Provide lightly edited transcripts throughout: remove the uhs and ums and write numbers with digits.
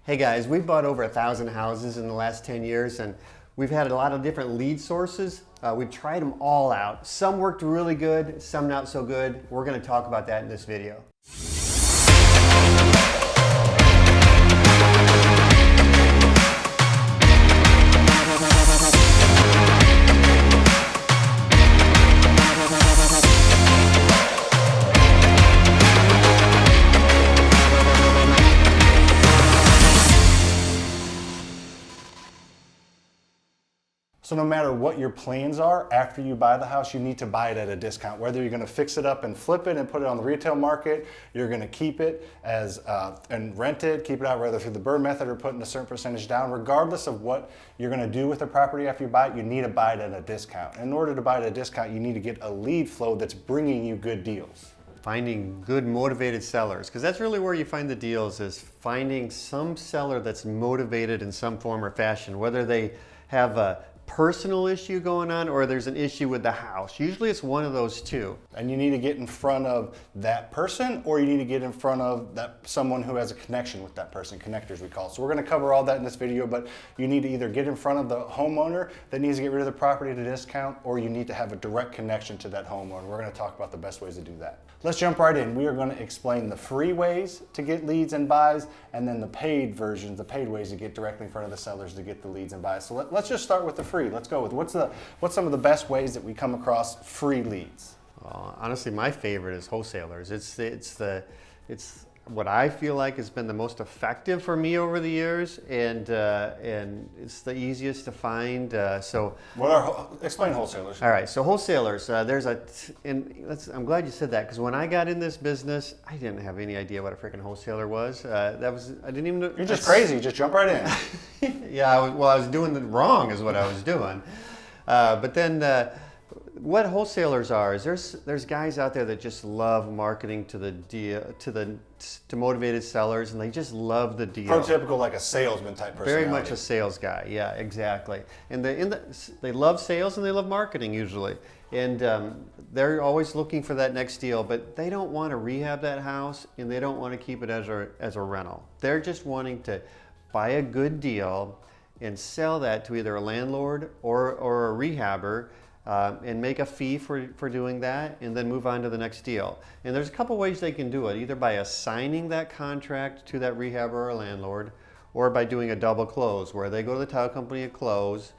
Hey guys, we've bought over 1,000 houses in the last 10 years and we've had a lot of different lead sources. We've tried them all out. Some worked really good, some not so good. We're going to talk about that in this video. So no matter what your plans are, after you buy the house, you need to buy it at a discount. Whether you're going to fix it up and flip it and put it on the retail market, you're going to keep it as and rent it, keep it out whether through the BRRRR method or putting a certain percentage down. Regardless of what you're going to do with the property after you buy it, you need to buy it at a discount. In order to buy it at a discount, you need to get a lead flow that's bringing you good deals. Finding good motivated sellers, because that's really where you find the deals, is finding some seller that's motivated in some form or fashion, whether they have a personal issue going on or there's an issue with the house. Usually it's one of those two. And you need to get in front of that person, or you need to get in front of someone who has a connection with that person, connectors we call it. So we're going to cover all that in this video, but you need to either get in front of the homeowner that needs to get rid of the property at a discount, or you need to have a direct connection to that homeowner. We're going to talk about the best ways to do that. Let's jump right in. We are going to explain the free ways to get leads and buys, and then the paid versions, the paid ways to get directly in front of the sellers to get the leads and buys. So let's just start with the free. Let's go with what's some of the best ways that we come across free leads. Well, honestly, my favorite is wholesalers. It's what I feel like has been the most effective for me over the years, and it's the easiest to find. Explain wholesalers. All right, so wholesalers. I'm glad you said that, because when I got in this business, I didn't have any idea what a freaking wholesaler was. I didn't even know. You're just crazy. Just jump right in. Yeah, I was doing it wrong, is what I was doing. But then. What wholesalers are is there's guys out there that just love marketing to the deal, to motivated sellers, and they just love the deal. Prototypical, like a salesman type personality. Very much a sales guy. Yeah, exactly. And they love sales and they love marketing usually, and they're always looking for that next deal. But they don't want to rehab that house, and they don't want to keep it as a rental. They're just wanting to buy a good deal and sell that to either a landlord or a rehabber. And make a fee for doing that, and then move on to the next deal. And there's a couple ways they can do it, either by assigning that contract to that rehabber or landlord, or by doing a double close, where they go to the title company at close,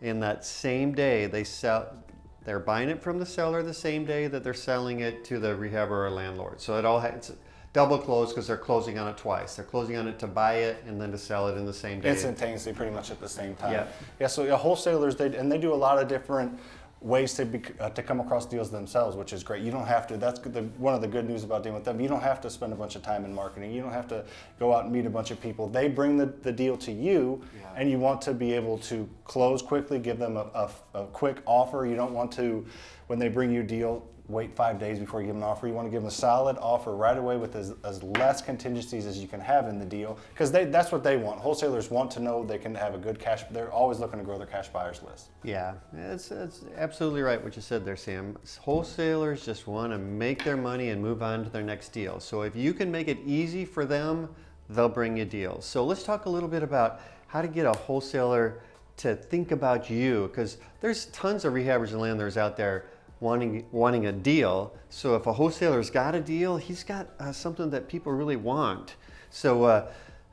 and that same day they're buying it from the seller the same day that they're selling it to the rehabber or landlord. So it's double close because they're closing on it twice. They're closing on it to buy it and then to sell it in the same day. Instantaneously, pretty much at the same time. Yeah. Yeah. So wholesalers, they do a lot of different ways to come across deals themselves, which is great. You don't have to. That's one of the good news about dealing with them. You don't have to spend a bunch of time in marketing. You don't have to go out and meet a bunch of people. They bring the deal to you, and you want to be able to close quickly, give them a quick offer. You don't want to, when they bring you a deal, wait 5 days before you give them an offer. You want to give them a solid offer right away with as less contingencies as you can have in the deal, because that's what they want. Wholesalers want to know they can have a good cash. They're always looking to grow their cash buyers list. Yeah, it's absolutely right what you said there, Sam. Wholesalers just want to make their money and move on to their next deal. So if you can make it easy for them, they'll bring you deals. So let's talk a little bit about how to get a wholesaler to think about you, because there's tons of rehabbers and landlords out there wanting a deal. So if a wholesaler's got a deal, he's got something that people really want. So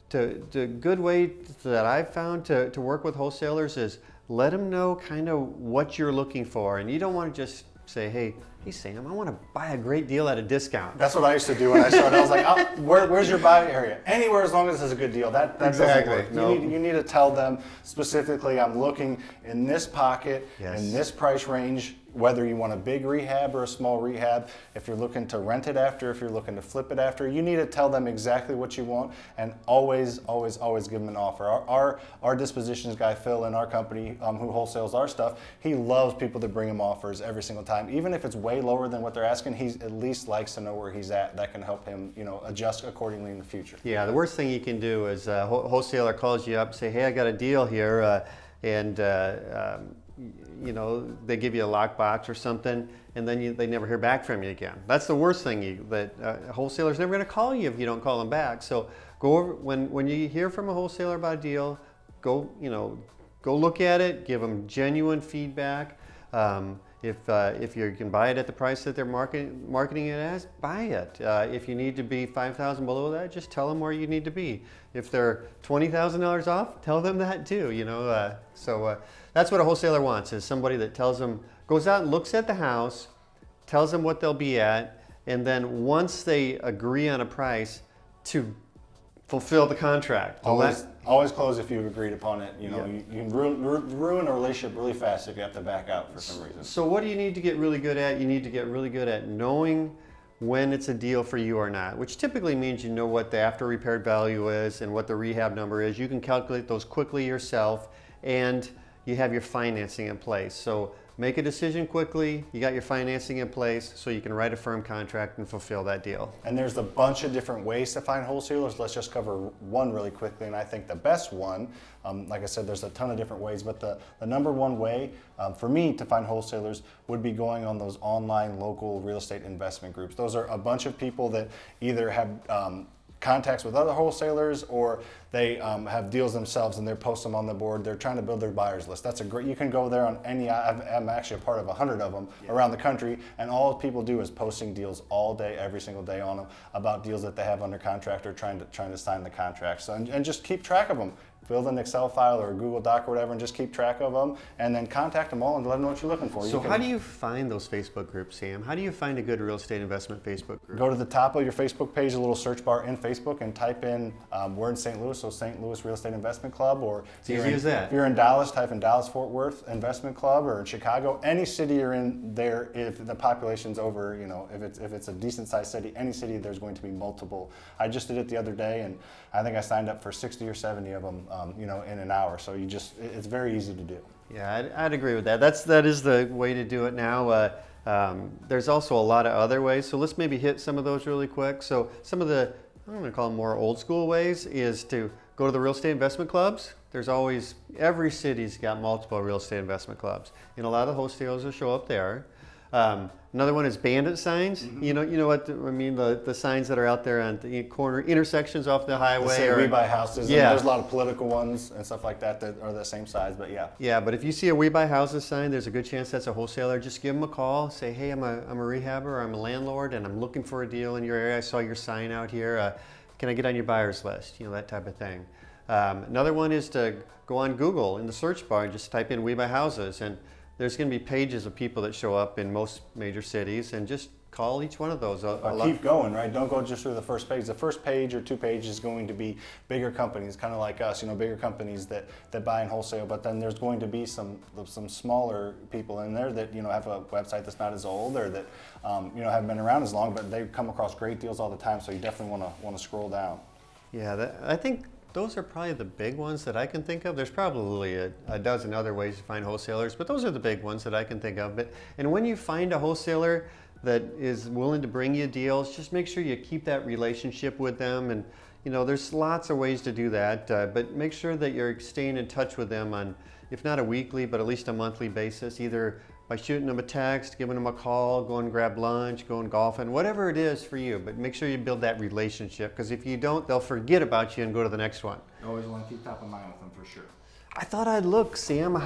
the good way that I've found to work with wholesalers is let them know kind of what you're looking for. And you don't want to just say, hey Sam, I want to buy a great deal at a discount. That's what I used to do when I started. I was like, where's your buy area? Anywhere, as long as it's a good deal. That exactly. Doesn't work. You need to tell them specifically, I'm looking in this pocket, in this price range, whether you want a big rehab or a small rehab, if you're looking to rent it after, if you're looking to flip it after, you need to tell them exactly what you want, and always give them an offer. Our dispositions guy, Phil, in our company, who wholesales our stuff, he loves people to bring him offers every single time. Even if it's way lower than what they're asking, he at least likes to know where he's at. That can help him, adjust accordingly in the future. Yeah, the worst thing you can do is a wholesaler calls you up, say, hey, I got a deal here, and they give you a lockbox or something, and then they never hear back from you again. That's the worst thing. A wholesaler's never going to call you if you don't call them back. So Go over, when you hear from a wholesaler about a deal, go look at it, give them genuine feedback. If you can buy it at the price that they're marketing it as, buy it. If you need to be $5,000 below that, just tell them where you need to be. If they're $20,000 off, tell them that too. So that's what a wholesaler wants, is somebody that tells them, goes out and looks at the house, tells them what they'll be at, and then once they agree on a price, to fulfill the contract. Always close if you've agreed upon it. You Yeah. can ruin a relationship really fast if you have to back out for some reason. So what do you need to get really good at? You need to get really good at knowing when it's a deal for you or not, which typically means you know what the after repaired value is and what the rehab number is. You can calculate those quickly yourself, and you have your financing in place. So make a decision quickly, you got your financing in place, so you can write a firm contract and fulfill that deal. And there's a bunch of different ways to find wholesalers. Let's just cover one really quickly, and I think the best one, like I said, there's a ton of different ways, but the number one way for me to find wholesalers would be going on those online local real estate investment groups. Those are a bunch of people that either have contacts with other wholesalers, or they have deals themselves and they post them on the board. They're trying to build their buyers list. That's a great, you can go there on any, I'm actually a part of 100 of them around the country, and all people do is posting deals all day, every single day on them, about deals that they have under contract or trying to sign the contract. So, and just keep track of them. Build an Excel file or a Google Doc or whatever and just keep track of them, and then contact them all and let them know what you're looking for. So how do you find those Facebook groups, Sam? How do you find a good real estate investment Facebook group? Go to the top of your Facebook page, a little search bar in Facebook, and type in, we're in St. Louis, so St. Louis Real Estate Investment Club, or it's easy as that. If you're in Dallas, type in Dallas-Fort Worth Investment Club, or in Chicago, any city you're in there, if the population's over, if it's a decent sized city, any city there's going to be multiple. I just did it the other day, and I think I signed up for 60 or 70 of them, in an hour. So it's very easy to do. Yeah, I'd agree with that. That is the way to do it now. There's also a lot of other ways, so let's maybe hit some of those really quick. So some of the, I'm going to call them more old school ways, is to go to the real estate investment clubs. There's always, every city's got multiple real estate investment clubs, and a lot of wholesalers will show up there. Another one is bandit signs. Mm-hmm. You know what I mean, the signs that are out there on the corner intersections off the highway. We buy houses. Yeah. And there's a lot of political ones and stuff like that are the same size, but yeah. Yeah, but if you see a We Buy Houses sign, there's a good chance that's a wholesaler. Just give them a call. Say, hey, I'm a rehabber, or I'm a landlord, and I'm looking for a deal in your area. I saw your sign out here. Can I get on your buyer's list? That type of thing. Another one is to go on Google in the search bar and just type in We Buy Houses, and there's going to be pages of people that show up in most major cities, and just call each one of those. Keep going, right? Don't go just through the first page. The first page or two pages is going to be bigger companies, kind of like us, bigger companies that buy in wholesale, but then there's going to be some smaller people in there that, have a website that's not as old, or that, haven't been around as long, but they come across great deals all the time, so you definitely want to scroll down. Yeah, I think those are probably the big ones that I can think of. There's probably a dozen other ways to find wholesalers, but those are the big ones that I can think of. And when you find a wholesaler that is willing to bring you deals, just make sure you keep that relationship with them. And there's lots of ways to do that, but make sure that you're staying in touch with them on, if not a weekly, but at least a monthly basis, either by shooting them a text, giving them a call, going and grab lunch, going golfing, whatever it is for you. But make sure you build that relationship, because if you don't, they'll forget about you and go to the next one. Always want to keep top of mind with them, for sure. I thought I'd look, Sam.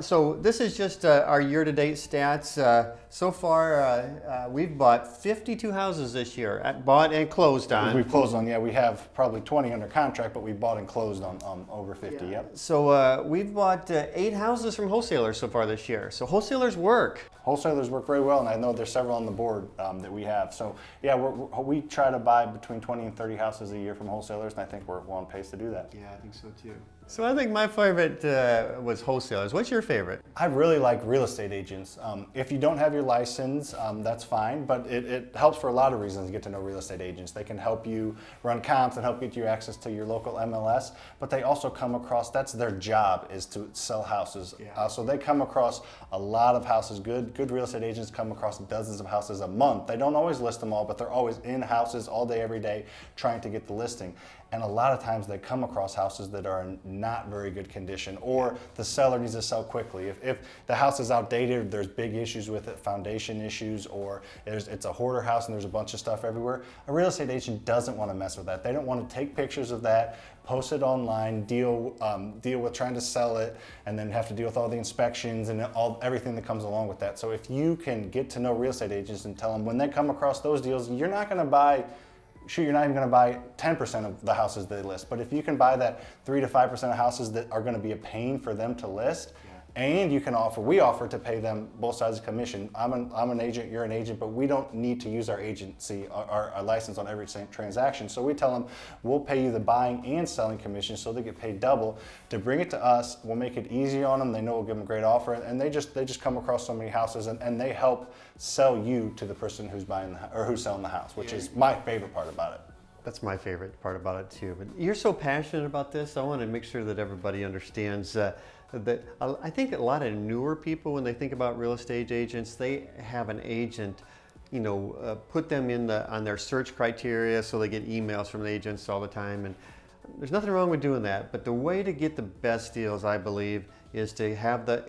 So this is just our year-to-date stats. So far, we've bought 52 houses this year, bought and closed on. We've closed on, we have probably 20 under contract, but we bought and closed on over 50, yeah. Yep. So we've bought 8 houses from wholesalers so far this year. So wholesalers work. Wholesalers work very well, and I know there's several on the board that we have. So yeah, we try to buy between 20 and 30 houses a year from wholesalers, and I think we're on pace to do that. Yeah, I think so too. So I think my favorite was wholesalers. What's your favorite? I really like real estate agents. If you don't have your license, that's fine, but it helps for a lot of reasons to get to know real estate agents. They can help you run comps and help get you access to your local MLS, but they also come across, that's their job, is to sell houses. Yeah. So they come across a lot of houses. Good real estate agents come across dozens of houses a month. They don't always list them all, but they're always in houses all day, every day, trying to get the listing. and a lot of times they come across houses that are in not very good condition, or the seller needs to sell quickly. If the house is outdated, there's big issues with it, foundation issues, or it's a hoarder house and there's a bunch of stuff everywhere, a real estate agent doesn't want to mess with that. They don't want to take pictures of that, post it online, deal with trying to sell it, and then have to deal with all the inspections and everything that comes along with that. So if you can get to know real estate agents and tell them when they come across those deals, you're not going to buy. Sure, you're not even going to buy 10% of the houses they list, but if you can buy that 3 to 5% of houses that are going to be a pain for them to list, and we offer to pay them both sides of commission. I'm an agent, you're an agent, but we don't need to use our agency, our license on every transaction. So we tell them we'll pay you the buying and selling commission, so they get paid double. To bring it to us, we'll make it easy on them. They know we'll give them a great offer, and they just come across so many houses, and they help sell you to the person who's buying or who's selling the house, which is my favorite part about it. That's my favorite part about it too. But you're so passionate about this. I want to make sure that everybody understands that I think a lot of newer people, when they think about real estate agents, they have an agent, put them on their search criteria, so they get emails from the agents all the time. And there's nothing wrong with doing that. But the way to get the best deals, I believe, is to have the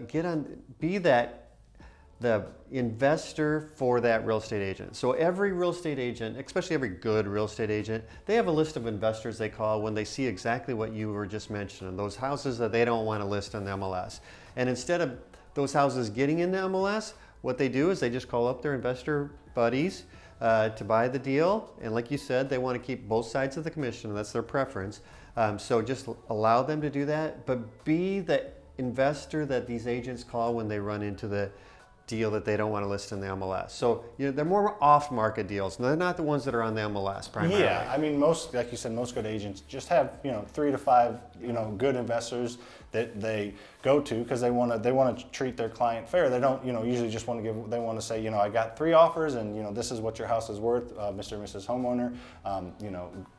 investor for that real estate agent. So every real estate agent, especially every good real estate agent, they have a list of investors they call when they see exactly what you were just mentioning, those houses that they don't want to list on the MLS. And instead of those houses getting into MLS, what they do is they just call up their investor buddies to buy the deal. And like you said, they want to keep both sides of the commission. That's their preference. So just allow them to do that, but be the investor that these agents call when they run into the deal that they don't want to list in the MLS. So they're more off-market deals. They're not the ones that are on the MLS primarily. Yeah, I mean, like you said, most good agents just have 3 to 5 good investors that they go to because they want to treat their client fair. They don't usually just want to give. They want to say I got 3 offers and this is what your house is worth, Mr. and Mrs. Homeowner.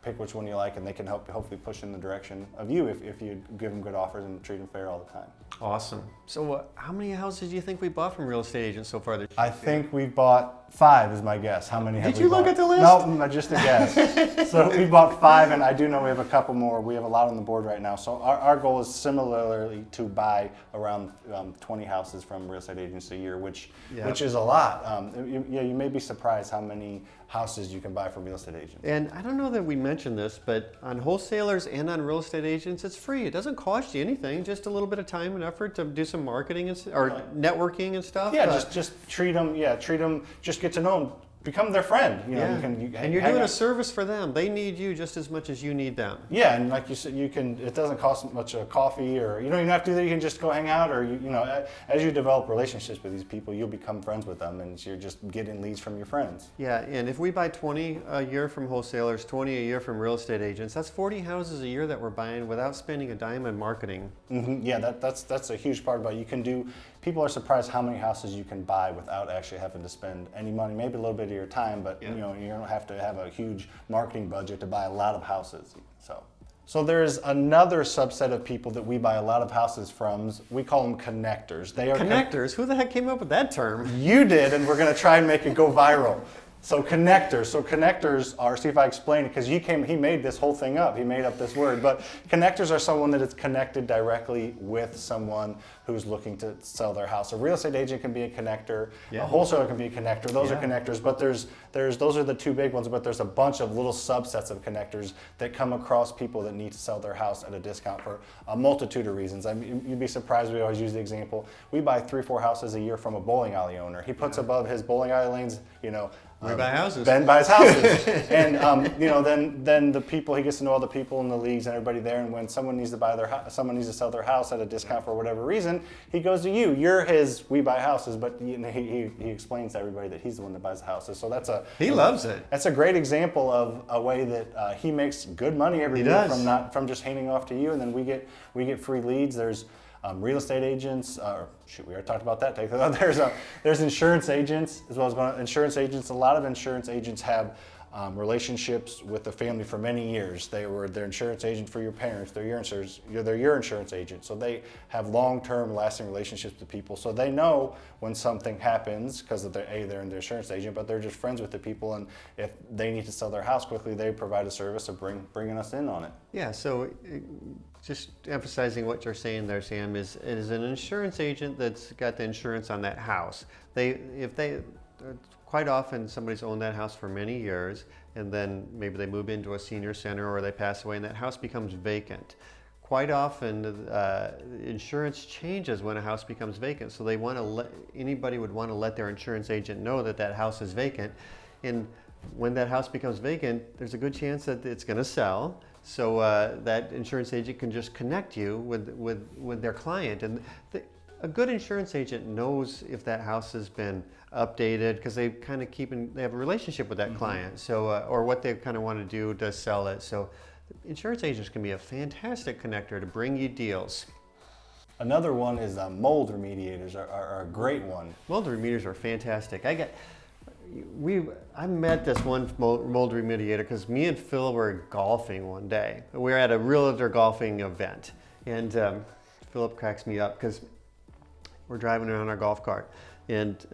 Pick which one you like, and they can hopefully push in the direction of you if you give them good offers and treat them fair all the time. Awesome. So how many houses do you think we bought from real estate agents so far this year? I think we bought 5 is my guess. How many have we bought? Did you look at the list? No, just a guess. So we bought 5, and I do know we have a couple more. We have a lot on the board right now. So our goal is similarly to buy around 20 houses from real estate agents a year, which is a lot. You may be surprised how many houses you can buy from real estate agents. And I don't know that we mentioned this, but on wholesalers and on real estate agents, it's free. It doesn't cost you anything, just a little bit of time and effort to do some marketing or networking and stuff. Yeah, just treat them. Yeah, treat them. Just get to know them. Become their friend. And you're doing a service for them. They need you just as much as you need them. Yeah, and like you said, it doesn't cost much a coffee, or you don't even have to do that. You can just go hang out, or as you develop relationships with these people, you'll become friends with them, and you're just getting leads from your friends. Yeah, and if we buy 20 a year from wholesalers, 20 a year from real estate agents, that's 40 houses a year that we're buying without spending a dime in marketing. Mm-hmm. Yeah, that's a huge part about it. People are surprised how many houses you can buy without actually having to spend any money, maybe a little bit of your time, but you don't have to have a huge marketing budget to buy a lot of houses. So there's another subset of people that we buy a lot of houses from. We call them connectors. They are connectors? Who the heck came up with that term? You did, and we're going to try and make it go viral. So connectors are, see if I explain it, because he made this whole thing up. He made up this word. But connectors are someone that is connected directly with someone who's looking to sell their house. A real estate agent can be a connector. Yeah. A wholesaler can be a connector. Those are connectors. But those are the 2 big ones. But there's a bunch of little subsets of connectors that come across people that need to sell their house at a discount for a multitude of reasons. I mean, you'd be surprised. We always use the example. We buy 3-4 houses a year from a bowling alley owner. He puts above his bowling alley lanes, we buy houses. Ben buys houses, and then the people, he gets to know all the people in the leagues and everybody there. And when someone needs to someone needs to sell their house at a discount for whatever reason, he goes to you. You're his we buy houses, but he explains to everybody that he's the one that buys the houses. So he loves it. That's a great example of a way that he makes good money every year from just handing off to you, and then we get free leads. There's real estate agents, we already talked about that. There's insurance agents as well as insurance agents. A lot of insurance agents have relationships with the family for many years. They were their insurance agent for your parents. They're your insurance agent. So they have long-term, lasting relationships with people. So they know when something happens because they're in their insurance agent, but they're just friends with the people. And if they need to sell their house quickly, they provide a service of bringing us in on it. Yeah, so just emphasizing what you're saying there, Sam, is an insurance agent that's got the insurance on that house. Quite often somebody's owned that house for many years, and then maybe they move into a senior center or they pass away and that house becomes vacant. Quite often insurance changes when a house becomes vacant, so anybody would want to let their insurance agent know that that house is vacant. And when that house becomes vacant, there's a good chance that it's going to sell. So that insurance agent can just connect you with their client. And a good insurance agent knows if that house has been updated because they have a relationship with that client. So or what they kind of want to do to sell it. So insurance agents can be a fantastic connector to bring you deals. Another one is mold remediators are a great one. Mold remediators are fantastic. I met this one mold remediator because me and Phil were golfing one day. We were at a realtor golfing event, and Philip cracks me up because we're driving around our golf cart, and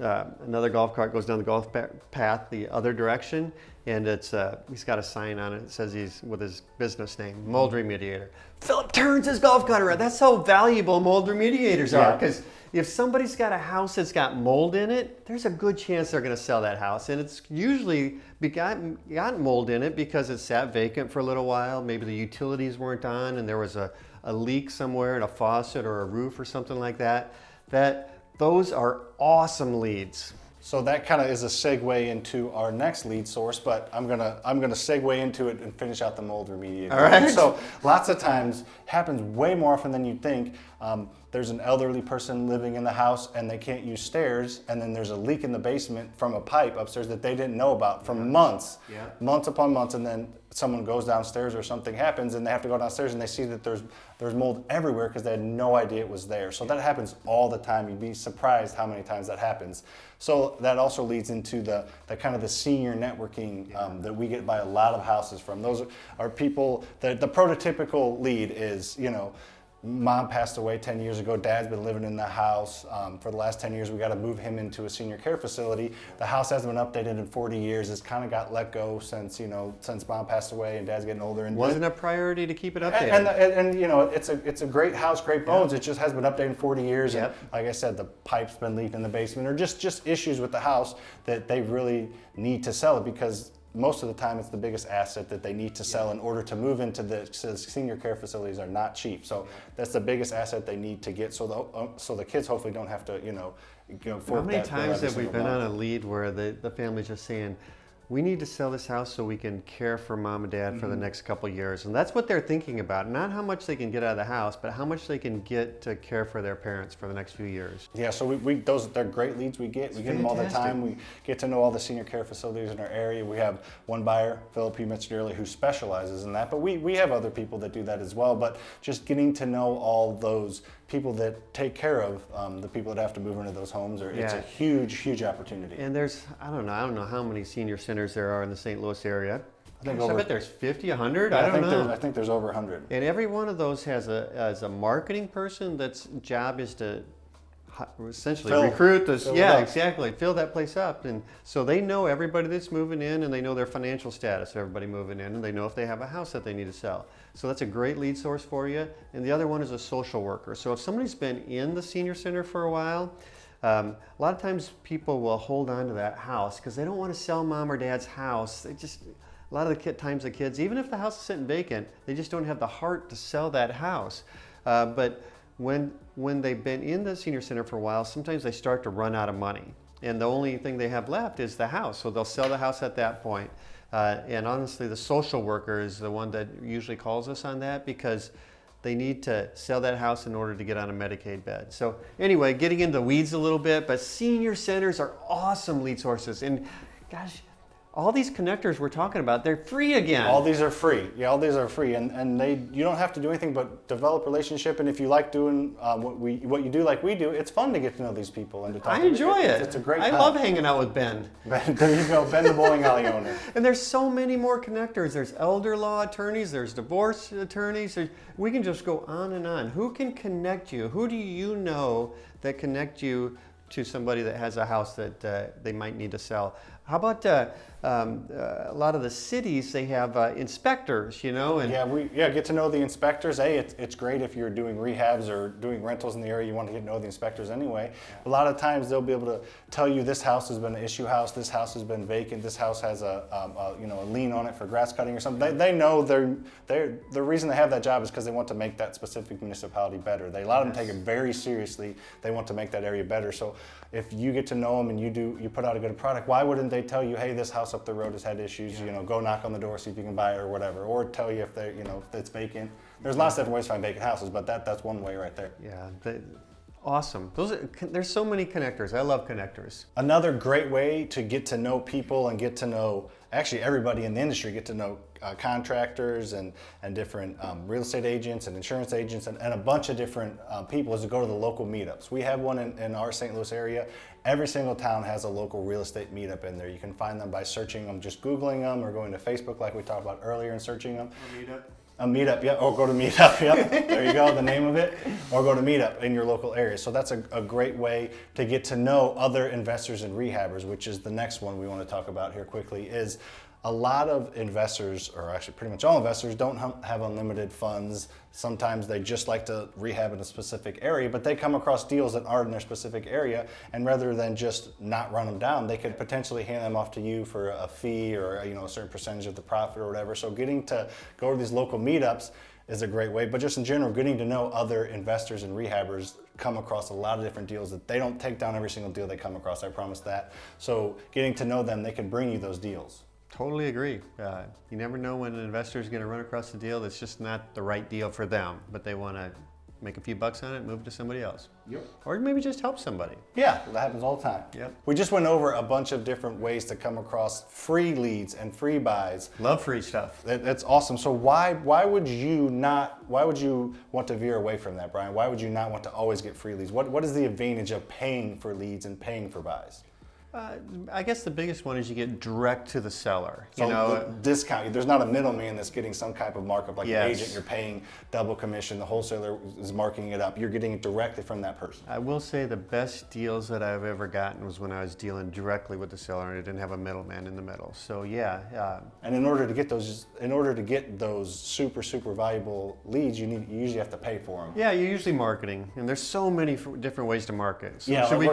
another golf cart goes down the golf path the other direction, and he's got a sign on it that says he's with his business name, mold remediator. Philip turns his golf cart around. That's how valuable mold remediators are, because if somebody's got a house that's got mold in it, there's a good chance they're going to sell that house, and it's usually got mold in it because it sat vacant for a little while. Maybe the utilities weren't on, and there was a leak somewhere in a faucet or a roof or something like that. Those are awesome leads. So that kind of is a segue into our next lead source, but I'm gonna segue into it and finish out the mold remediator. All right. So lots of times, happens way more often than you'd think. There's an elderly person living in the house and they can't use stairs, and then there's a leak in the basement from a pipe upstairs that they didn't know about for months, months upon months, and then someone goes downstairs or something happens and they have to go downstairs and they see that there's mold everywhere because they had no idea it was there. So that happens all the time. You'd be surprised how many times that happens. So that also leads into the kind of the senior networking that we get by a lot of houses from. Those are people that the prototypical lead is, Mom passed away 10 years ago. Dad's been living in the house for the last 10 years. We got to move him into a senior care facility. The house hasn't been updated in 40 years. It's kind of got let go since Mom passed away and Dad's getting older. And wasn't a priority to keep it updated. And it's a great house, great bones. It just has been updated in 40 years. Yep. And like I said, the pipe's been leaked in the basement, or just issues with the house that they really need to sell it, because most of the time it's the biggest asset that they need to sell in order to move into the senior care facilities are not cheap. So that's the biggest asset they need to get, so the kids hopefully don't have to, How many times have we been on a lead where the family's just saying, we need to sell this house so we can care for Mom and Dad for the next couple of years. And that's what they're thinking about. Not how much they can get out of the house, but how much they can get to care for their parents for the next few years. Yeah, so they're great leads we get. We get them all the time. We get to know all the senior care facilities in our area. We have one buyer, Philip, you mentioned earlier, who specializes in that. But we have other people that do that as well. But just getting to know all those people that take care of the people that have to move into those homes, it's a huge, huge opportunity. And there's, I don't know how many senior centers there are in the St. Louis area. I bet there's 50, 100, yeah, I don't know. I think there's over 100. And every one of those has a marketing person that's job is to essentially recruit this. Yeah, exactly. Fill that place up. And so they know everybody that's moving in, and they know their financial status of everybody moving in, and they know if they have a house that they need to sell. So that's a great lead source for you. And the other one is a social worker. So if somebody's been in the senior center for a while, a lot of times people will hold on to that house because they don't want to sell Mom or Dad's house. A lot of the times the kids, even if the house is sitting vacant, they just don't have the heart to sell that house. But when they've been in the senior center for a while, sometimes they start to run out of money. And the only thing they have left is the house. So they'll sell the house at that point. And honestly, the social worker is the one that usually calls us on that, because they need to sell that house in order to get on a Medicaid bed. So anyway, getting into the weeds a little bit, but senior centers are awesome lead sources. And gosh, all these connectors we're talking about, they're free again. All these are free. Yeah, all these are free, and you don't have to do anything but develop relationship. And if you like doing what you do like we do, it's fun to get to know these people and to talk. I enjoy it. It's a great I time. love hanging out with Ben. There you go, Ben, the bowling alley owner. And there's so many more connectors. There's elder law attorneys, there's divorce attorneys. We can just go on and on. Who can connect you? Who do you know that connect you to somebody that has a house that they might need to sell? How about a lot of the cities, they have inspectors, and get to know the inspectors. It's great if you're doing rehabs or doing rentals in the area. You want to get to know the inspectors anyway. A lot of times they'll be able to tell you this house has been an issue house, this house has been vacant, this house has a lien on it for grass cutting or something. They know the reason they have that job is because they want to make that specific municipality better. A lot of them take it very seriously. They want to make that area better. So if you get to know them and you put out a good product, why wouldn't they tell you, hey, this house up the road has had issues, go knock on the door, see if you can buy it or whatever, or tell you if if it's vacant. There's lots of different ways to find vacant houses, but that's one way right there. Yeah, awesome. There's so many connectors. I love connectors. Another great way to get to know people and get to know actually everybody in the industry, get to know contractors and different real estate agents and insurance agents and a bunch of different people is to go to the local meetups. We have one in our St. Louis area. Every single town has a local real estate meetup in there. You can find them by searching them, just Googling them, or going to Facebook like we talked about earlier and searching them. A meetup, yeah, or go to Meetup, yep. There you go, the name of it. Or go to Meetup in your local area. So that's a great way to get to know other investors and rehabbers, which is the next one we want to talk about here quickly, is a lot of investors, or actually pretty much all investors, don't have unlimited funds. Sometimes they just like to rehab in a specific area, but they come across deals that aren't in their specific area, and rather than just not run them down, they could potentially hand them off to you for a fee or a certain percentage of the profit or whatever. So getting to go to these local meetups is a great way, but just in general, getting to know other investors and rehabbers come across a lot of different deals that they don't take down every single deal they come across, I promise that. So getting to know them, they can bring you those deals. Totally agree. You never know when an investor is going to run across a deal that's just not the right deal for them, but they want to make a few bucks on it and move it to somebody else. Yep. Or maybe just help somebody. Yeah, that happens all the time. Yep. We just went over a bunch of different ways to come across free leads and free buys. Love free stuff. That's awesome. So why would you want to veer away from that, Brian? Why would you not want to always get free leads? What is the advantage of paying for leads and paying for buys? I guess the biggest one is you get direct to the seller. So the discount, there's not a middleman that's getting some type of markup. Like Yes. the agent, you're paying double commission, the wholesaler is marking it up. You're getting it directly from that person. I will say the best deals that I've ever gotten was when I was dealing directly with the seller and I didn't have a middleman in the middle. So yeah. And in order to get those super valuable leads, you usually have to pay for them. Yeah, you're usually marketing, and there's so many different ways to market. So Yeah, should we,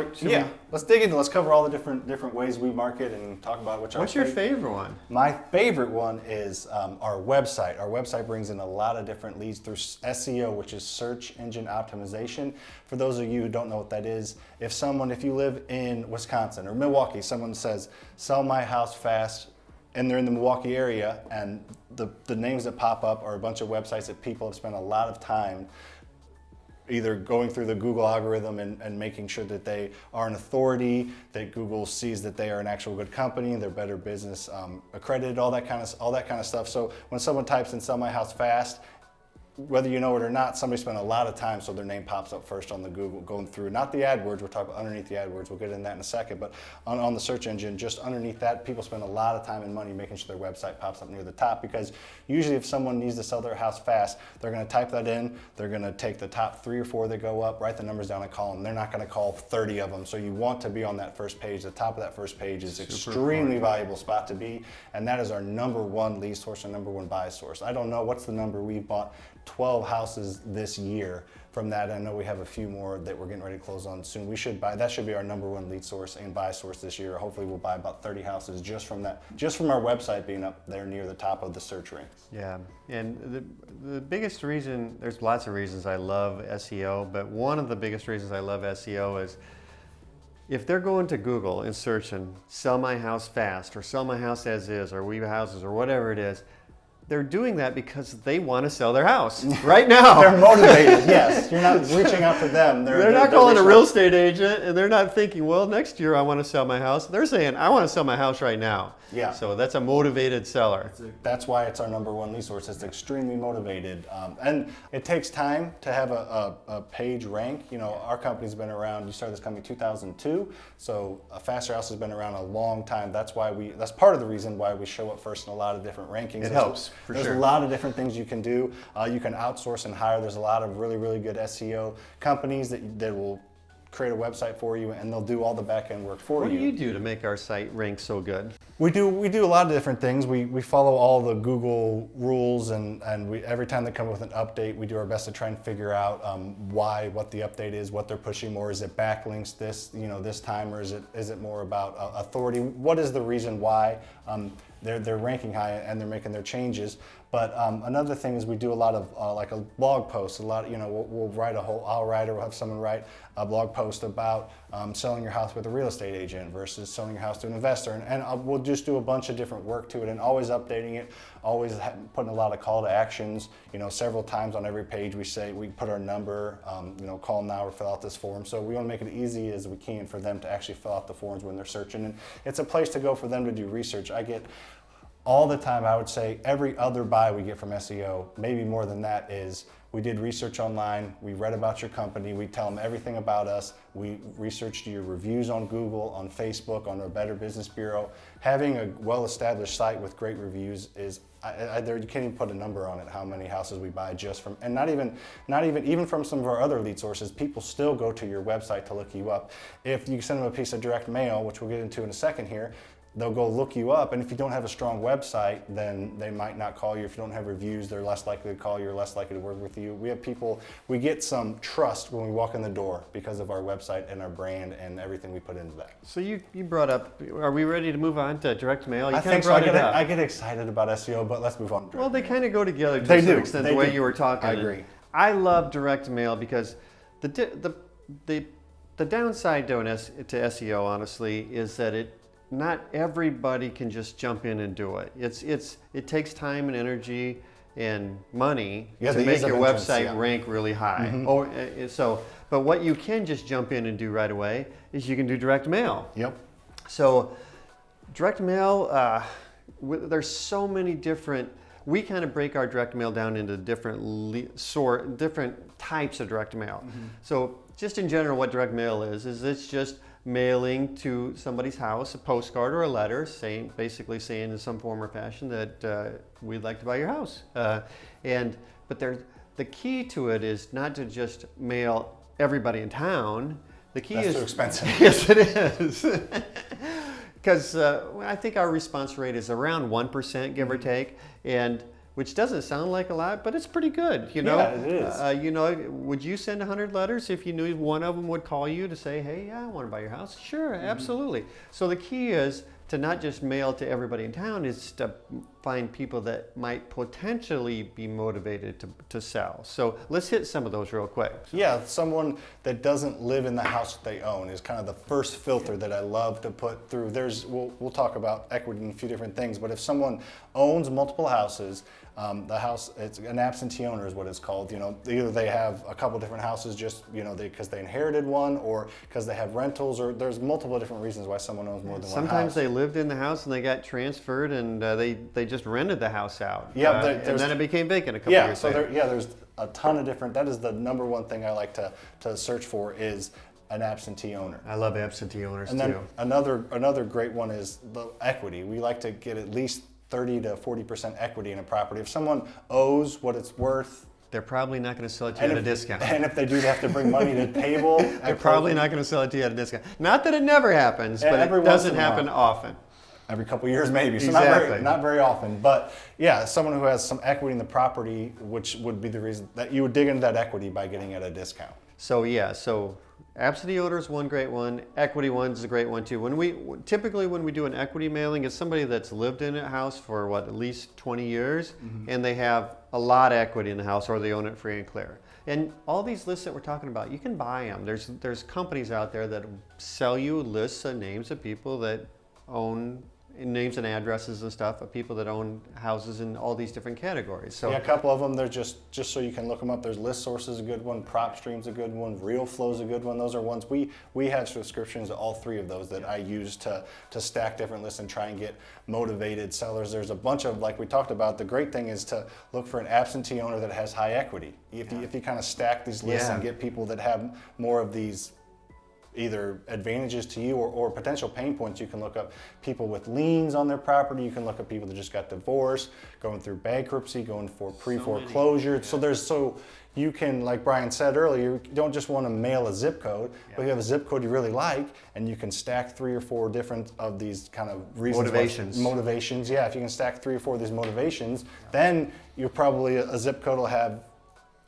let's dig into. Let's cover all the different ways we market and talk about What's your favorite one? My favorite one is our website. Our website brings in a lot of different leads through SEO, which is search engine optimization. For those of you who don't know what that is, if you live in Wisconsin or Milwaukee, someone says, sell my house fast, and they're in the Milwaukee area, and the names that pop up are a bunch of websites that people have spent a lot of time either going through the Google algorithm and making sure that they are an authority, that Google sees that they are an actual good company, they're Better Business accredited, all that kind of stuff. So when someone types in "sell my house fast," whether you know it or not, somebody spent a lot of time so their name pops up first on the Google, going through, not the AdWords, we'll talk about underneath the AdWords, we'll get into that in a second, but on the search engine, just underneath that, people spend a lot of time and money making sure their website pops up near the top, because usually if someone needs to sell their house fast, they're going to type that in, they're going to take the top 3 or 4 that go up, write the numbers down and call them. They're not going to call 30 of them, so you want to be on that first page. The top of that first page is extremely valuable spot to be, and that is our number one lead source and number one buy source. I don't know what's the number. We've bought 12 houses this year from that. I know we have a few more that we're getting ready to close on soon. That should be our number one lead source and buy source this year. Hopefully we'll buy about 30 houses just from our website being up there near the top of the search ranks. Yeah, and the biggest reason, there's lots of reasons I love SEO, but one of the biggest reasons I love SEO is if they're going to Google and searching "sell my house fast" or "sell my house as is" or "we houses" or whatever it is, they're doing that because they want to sell their house right now. They're motivated, yes. You're not reaching out to them. They're not calling a real estate agent, and they're not thinking, well, next year I want to sell my house. They're saying, I want to sell my house right now. Yeah. So that's a motivated seller. That's why it's our number one lead source. It's extremely motivated. And it takes time to have a page rank. You know, our company's been around, you started this company in 2002, so Faster House has been around a long time. That's part of the reason why we show up first in a lot of different rankings. It helps, for sure. There's a lot of different things you can do. You can outsource and hire. There's a lot of really, really good SEO companies that will create a website for you, and they'll do all the back end work for you. What do you do to make our site rank so good? We do a lot of different things. We follow all the Google rules, and every time they come up with an update, we do our best to try and figure out what the update is, what they're pushing more. Is it backlinks this time, or is it more about authority? What is the reason why they're ranking high and they're making their changes? But another thing is we do a lot of like a blog post. We'll write I'll write, or we'll have someone write a blog post about selling your house with a real estate agent versus selling your house to an investor, and we'll just do a bunch of different work to it, and always updating it, always putting a lot of call to actions. Several times on every page we put our number, call now or fill out this form. So we want to make it easy as we can for them to actually fill out the forms when they're searching, and it's a place to go for them to do research. I get all the time, I would say every other buy we get from SEO, maybe more than that, is we did research online, we read about your company, we tell them everything about us, we researched your reviews on Google, on Facebook, on our Better Business Bureau. Having a well-established site with great reviews is, you can't even put a number on it, how many houses we buy just from, and not even from some of our other lead sources. People still go to your website to look you up. If you send them a piece of direct mail, which we'll get into in a second here, they'll go look you up, and if you don't have a strong website, then they might not call you. If you don't have reviews, they're less likely to call you or less likely to work with you. We get some trust when we walk in the door because of our website and our brand and everything we put into that. So you brought up, are we ready to move on to direct mail? I think so. I get excited about SEO, but let's move on. Well, they kind of go together to some extent, the way you were talking. I agree. I love direct mail because the downside to SEO, honestly, is that not everybody can just jump in and do it. It takes time and energy and money to make your website rank really high. Mm-hmm. But what you can just jump in and do right away is you can do direct mail. Yep. So direct mail, there's so many different. We kind of break our direct mail down into different types of direct mail. Mm-hmm. So just in general, what direct mail is it's just mailing to somebody's house a postcard or a letter basically saying in some form or fashion that we'd like to buy your house. But the key to it is not to just mail everybody in town. The key is too expensive. Yes, it is. Because I think our response rate is around 1%, give or take, and which doesn't sound like a lot, but it's pretty good. Yeah, it is. Would you send 100 letters if you knew one of them would call you to say, hey, yeah, I want to buy your house? Sure, absolutely. So the key is to not just mail to everybody in town, is to find people that might potentially be motivated to sell. So let's hit some of those real quick. Yeah, someone that doesn't live in the house that they own is kind of the first filter that I love to put through. We'll talk about equity and a few different things, but if someone owns multiple houses, the house, it's an absentee owner is what it's called. Either they have a couple different houses just, because they inherited one, or because they have rentals, or there's multiple different reasons why someone owns more than one house. Sometimes they lived in the house and they got transferred and they just rented the house out. Yeah, and then it became vacant a couple years later. There's a ton of different, that is the number one thing I like to search for is an absentee owner. I love absentee owners and too. And then another great one is the equity. We like to get at least 30 to 40% equity in a property. If someone owes what it's worth, they're probably not going to sell it to you at a discount. And if they do, they have to bring money to the table. They're probably not going to sell it to you at a discount. Not that it never happens, but it doesn't happen often. Every couple of years maybe, so exactly. not very often. But yeah, someone who has some equity in the property, which would be the reason that you would dig into that equity by getting it at a discount. So absentee owner is one great one. Equity one is a great one too. When we do an equity mailing, it's somebody that's lived in a house for at least 20 years, mm-hmm. and they have a lot of equity in the house, or they own it free and clear. And all these lists that we're talking about, you can buy them. There's companies out there that sell you lists of names of people that own names and addresses and stuff of people that own houses in all these different categories. So yeah, a couple of them, they're just so you can look them up. There's List Source is a good one, PropStream's a good one, RealFlow's a good one. Those are ones we have subscriptions to all three of those that I use to stack different lists and try and get motivated sellers. There's a bunch of, like we talked about, the great thing is to look for an absentee owner that has high equity. If you kind of stack these lists and get people that have more of these either advantages to you or potential pain points, you can look up people with liens on their property. You can look at people that just got divorced, going through bankruptcy, going for pre-foreclosure. So you can, like Brian said earlier, you don't just want to mail a zip code, but you have a zip code you really like, and you can stack 3 or 4 different of these kind of reasons. Motivations, yeah. If you can stack 3 or 4 of these motivations, then you're probably, a zip code will have,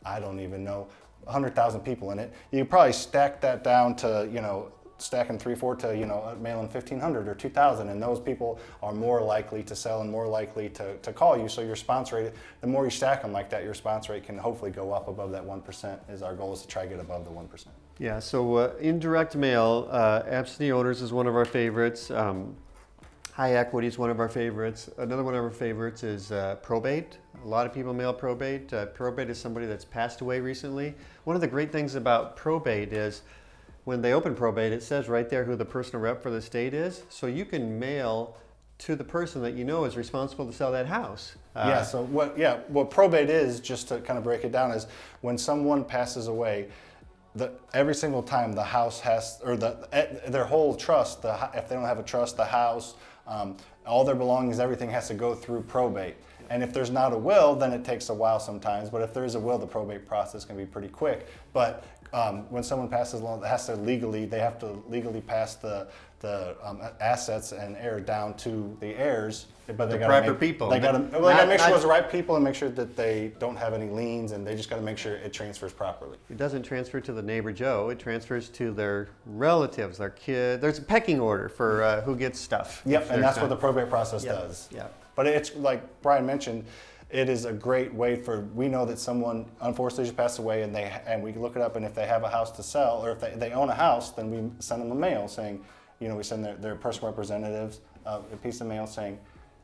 I don't even know, 100,000 people in it. You probably stack that down to, stacking 3, 4 to, mailing 1,500 or 2,000, and those people are more likely to sell and more likely to call you. So your response rate, the more you stack them like that, your response rate can hopefully go up above that 1%. Is our goal is to try to get above the 1%. Yeah, so indirect mail, absentee owners is one of our favorites. High equity is one of our favorites. Another one of our favorites is probate. A lot of people mail probate. Probate is somebody that's passed away recently. One of the great things about probate is when they open probate, it says right there who the personal rep for the state is. So you can mail to the person that you know is responsible to sell that house. So what probate is, just to kind of break it down, is when someone passes away, every single time the house has, or their whole trust, if they don't have a trust, the house, all their belongings, everything has to go through probate. And if there's not a will, then it takes a while sometimes. But if there is a will, the probate process can be pretty quick. But when someone passes along, they have to legally pass the assets and heir down to the heirs. But they got people. They got to make sure it's the right people and make sure that they don't have any liens, and they just got to make sure it transfers properly. It doesn't transfer to the neighbor Joe. It transfers to their relatives, their kid. There's a pecking order for who gets stuff. Yep, and that's what the probate process does. Yeah. But it's like Brian mentioned, it is a great way we know that someone unfortunately just passed away, and we look it up, and if they have a house to sell, or if they own a house, then we send them a mail saying, we send their personal representatives a piece of mail saying,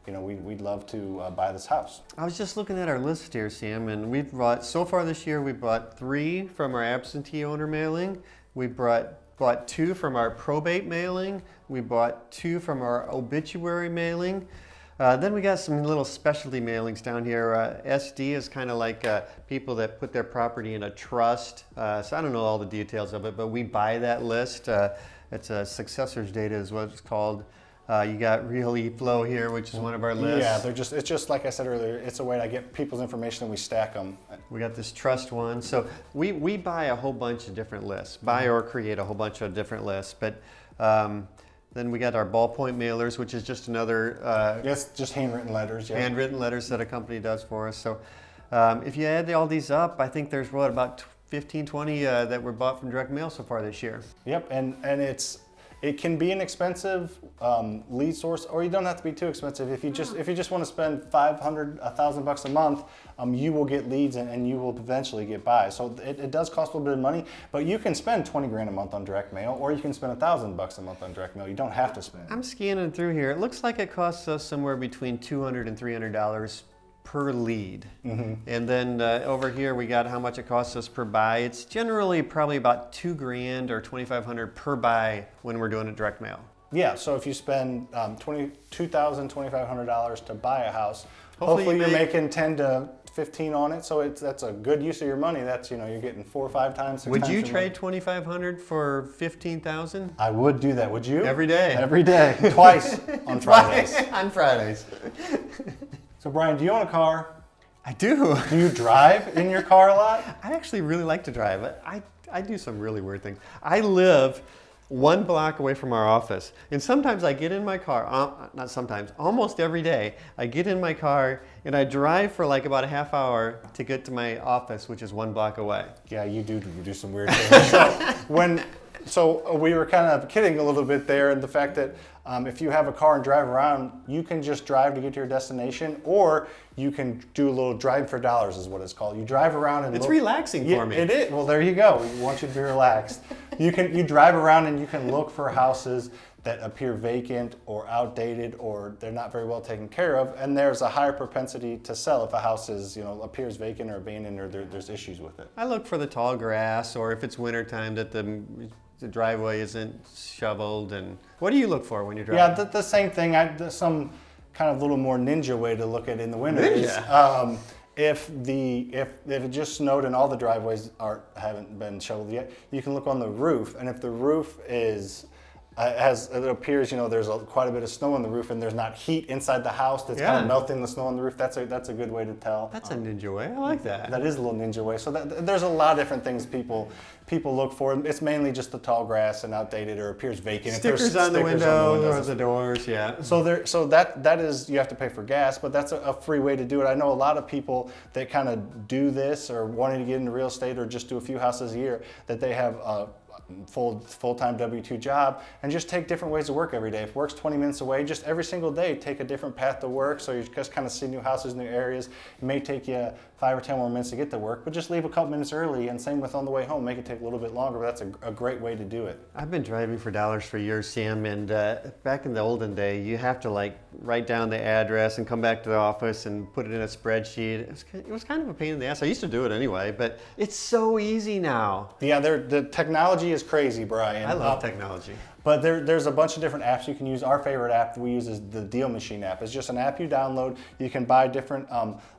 we'd love to buy this house. I was just looking at our list here, Sam, and we've bought, so far this year, we bought 3 from our absentee owner mailing. We bought 2 from our probate mailing. We bought 2 from our obituary mailing. Then we got some little specialty mailings down here. SD is kind of like people that put their property in a trust. So I don't know all the details of it, but we buy that list. It's a successors data is what it's called. You got RealFlow here, which is one of our lists. Yeah, it's just like I said earlier, it's a way to get people's information and we stack them. We got this trust one. So we buy a whole bunch of different lists, buy or create a whole bunch of different lists. But then we got our ballpoint mailers, which is just another... yes, just handwritten letters. Yeah. Handwritten letters that a company does for us. So if you add all these up, I think there's about 15, 20 that were bought from direct mail so far this year. Yep, and it can be an expensive lead source, or you don't have to be too expensive. If you just want to spend $500, $1,000 a month, you will get leads and you will eventually get by. So it does cost a little bit of money, but you can spend 20 grand a month on direct mail, or you can spend $1,000 a month on direct mail. You don't have to spend. I'm scanning through here. It looks like it costs us somewhere between $200 and $300 per lead. Mm-hmm. And then over here we got how much it costs us per buy. It's generally probably about $2 grand or $2,500 per buy when we're doing a direct mail. Yeah, so if you spend $2,000, $2,500 to buy a house, hopefully you're making 10 to 15 on it. So that's a good use of your money. That's you're getting 4 or 5 times. 6 would times you trade $2,500 for $15,000? I would do that. Would you? Every day. Every day. Twice on Fridays. On Fridays. So Brian, do you own a car? I do. Do you drive in your car a lot? I actually really like to drive. I do some really weird things. I live 1 block away from our office. And sometimes I get in my car, not sometimes, almost every day, I get in my car and I drive for like about a half hour to get to my office, which is 1 block away. Yeah, you do some weird things. So we were kind of kidding a little bit there, and the fact that if you have a car and drive around, you can just drive to get to your destination, or you can do a little drive for dollars is what it's called. You drive around and it's relaxing for me. It is. Well, there you go. We want you to be relaxed. You drive around and you can look for houses that appear vacant or outdated or they're not very well taken care of, and there's a higher propensity to sell if a house is, appears vacant or abandoned or there's issues with it. I look for the tall grass, or if it's wintertime that the driveway isn't shoveled. And what do you look for when you're driving? Yeah, the same thing. Some kind of little more ninja way to look at it in the winter is if it just snowed and all the driveways haven't been shoveled yet, you can look on the roof, and if the roof is it appears there's quite a bit of snow on the roof and there's not heat inside the house that's kind of melting the snow on the roof. That's a good way to tell. That's a ninja way. I like that. That is a little ninja way. So there's a lot of different things people look for. It's mainly just the tall grass and outdated or appears vacant. Stickers on the windows or the doors. Yeah. So that is, you have to pay for gas, but that's a free way to do it. I know a lot of people that kind of do this or wanting to get into real estate or just do a few houses a year, that they have full-time W-2 job and just take different ways to work every day. If work's 20 minutes away, just every single day take a different path to work, so you just kind of see new houses, new areas. It may take you 5 or 10 more minutes to get to work, but just leave a couple minutes early, and same with on the way home. Make it take a little bit longer, but that's a great way to do it. I've been driving for dollars for years, Sam, and back in the olden day, you have to write down the address and come back to the office and put it in a spreadsheet. It was kind of a pain in the ass. I used to do it anyway, but it's so easy now. Yeah, the technology is crazy, Brian. I love technology. But there's a bunch of different apps you can use. Our favorite app that we use is the Deal Machine app. It's just an app you download. You can buy different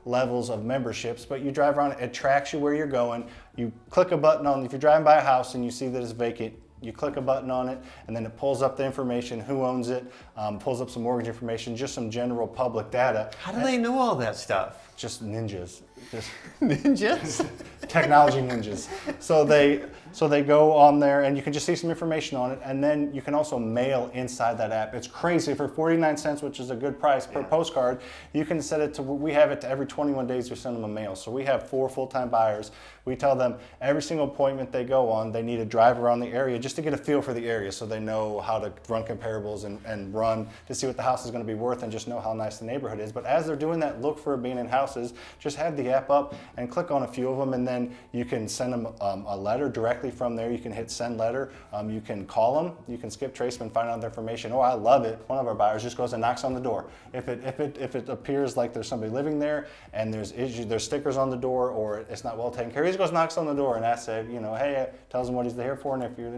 levels of memberships, but you drive around, it tracks you where you're going. You click a button on, if you're driving by a house and you see that it's vacant, you click a button on it, and then it pulls up the information, who owns it, pulls up some mortgage information, just some general public data. How do they know all that stuff? Just ninjas. Just ninjas? Technology ninjas. So they go on there and you can just see some information on it, and then you can also mail inside that app. It's crazy. For 49 cents, which is a good price per postcard, you can set it to, we have it to every 21 days we send them a mail. So we have 4 full-time buyers. We tell them every single appointment they go on, they need to drive around the area just to get a feel for the area, so they know how to run comparables and run to see what the house is going to be worth and just know how nice the neighborhood is. But as they're doing that, look for abandoned houses. Just have the app up and click on a few of them, and then you can send them a letter directly from there. You can hit send letter. You can call them. You can skip trace them and find out their information. Oh, I love it. One of our buyers just goes and knocks on the door. If it appears like there's somebody living there and there's stickers on the door or it's not well taken care of, he just goes, knocks on the door and asks, hey, tells him what he's there for and if you're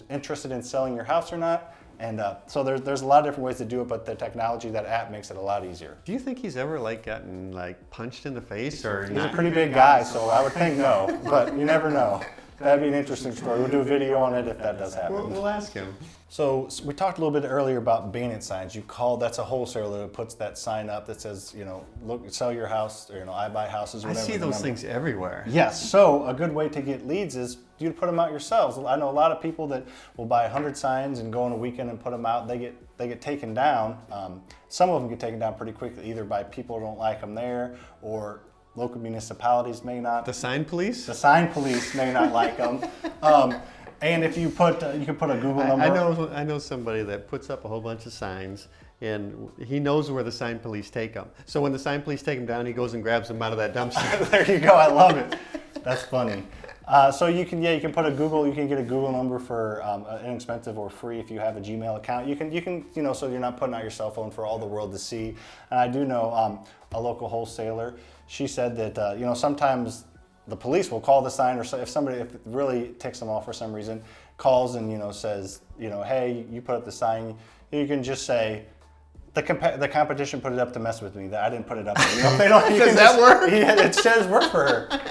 interested in selling your house or not. And so there's a lot of different ways to do it, but the technology, that app, makes it a lot easier. Do you think he's ever gotten punched in the face or He's not? a pretty big guy, so I would think no, but you never know. That'd be an interesting story. We'll do a video on it if that does happen. We'll ask him. So we talked a little bit earlier about abandoned signs. That's a wholesaler that puts that sign up that says, look, sell your house, or I buy houses, or I whatever. see those things everywhere. Yes, so a good way to get leads is you put them out yourselves. I know a lot of people that will buy 100 signs and go on a weekend and put them out. They get taken down. Some of them get taken down pretty quickly, either by people who don't like them there, or local municipalities may not. The sign police? The sign police may not like them. And if you put, you can put a Google number. I know somebody that puts up a whole bunch of signs, and he knows where the sign police take them. So when the sign police take them down, he goes and grabs them out of that dumpster. There you go. I love it. That's funny. So you can get a Google number for inexpensive or free if you have a Gmail account. You can so you're not putting out your cell phone for all the world to see. And I do know a local wholesaler. She said that sometimes the police will call the sign, or if it really ticks them off for some reason, calls and says hey, you put up the sign. You can just say, the competition put it up to mess with me. That I didn't put it up. They don't. Does that work? Yeah, it says work for her.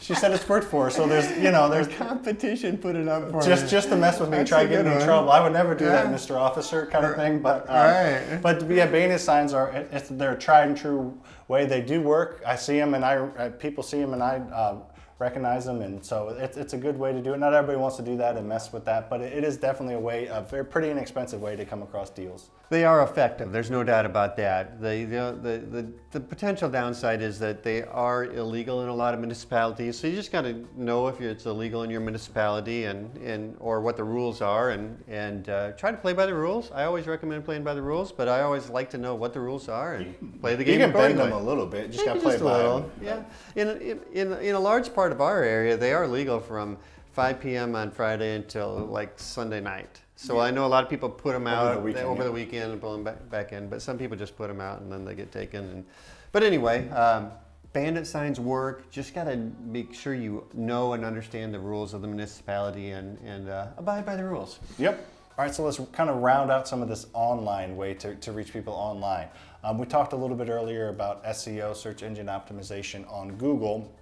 She said it's worked for her. So there's the competition put it up for her. Just to mess with me, try to get me in trouble. I would never do that, Mr. Officer, kind of thing. But right. But yeah, abandoned signs they're a tried and true way. They do work. I see them, and people see them, and I recognize them, and so it's a good way to do it. Not everybody wants to do that and mess with that, but it is definitely a very pretty inexpensive way to come across deals. They are effective. There's no doubt about that. The potential downside is that they are illegal in a lot of municipalities. So you just got to know if it's illegal in your municipality and or what the rules are, and try to play by the rules. I always recommend playing by the rules, but I always like to know what the rules are and play the game. You can bend accordingly. them a little bit. Just got to play Just a by little. them. Yeah. In a large part of our area, they are legal from 5 p.m. on Friday until like Sunday night. So I know a lot of people put them out over the weekend and pull them back in, but some people just put them out and then they get taken. But anyway, bandit signs work. Just got to make sure you know and understand the rules of the municipality and abide by the rules. Yep. All right, so let's kind of round out some of this online way to reach people online. We talked a little bit earlier about SEO, search engine optimization on Google.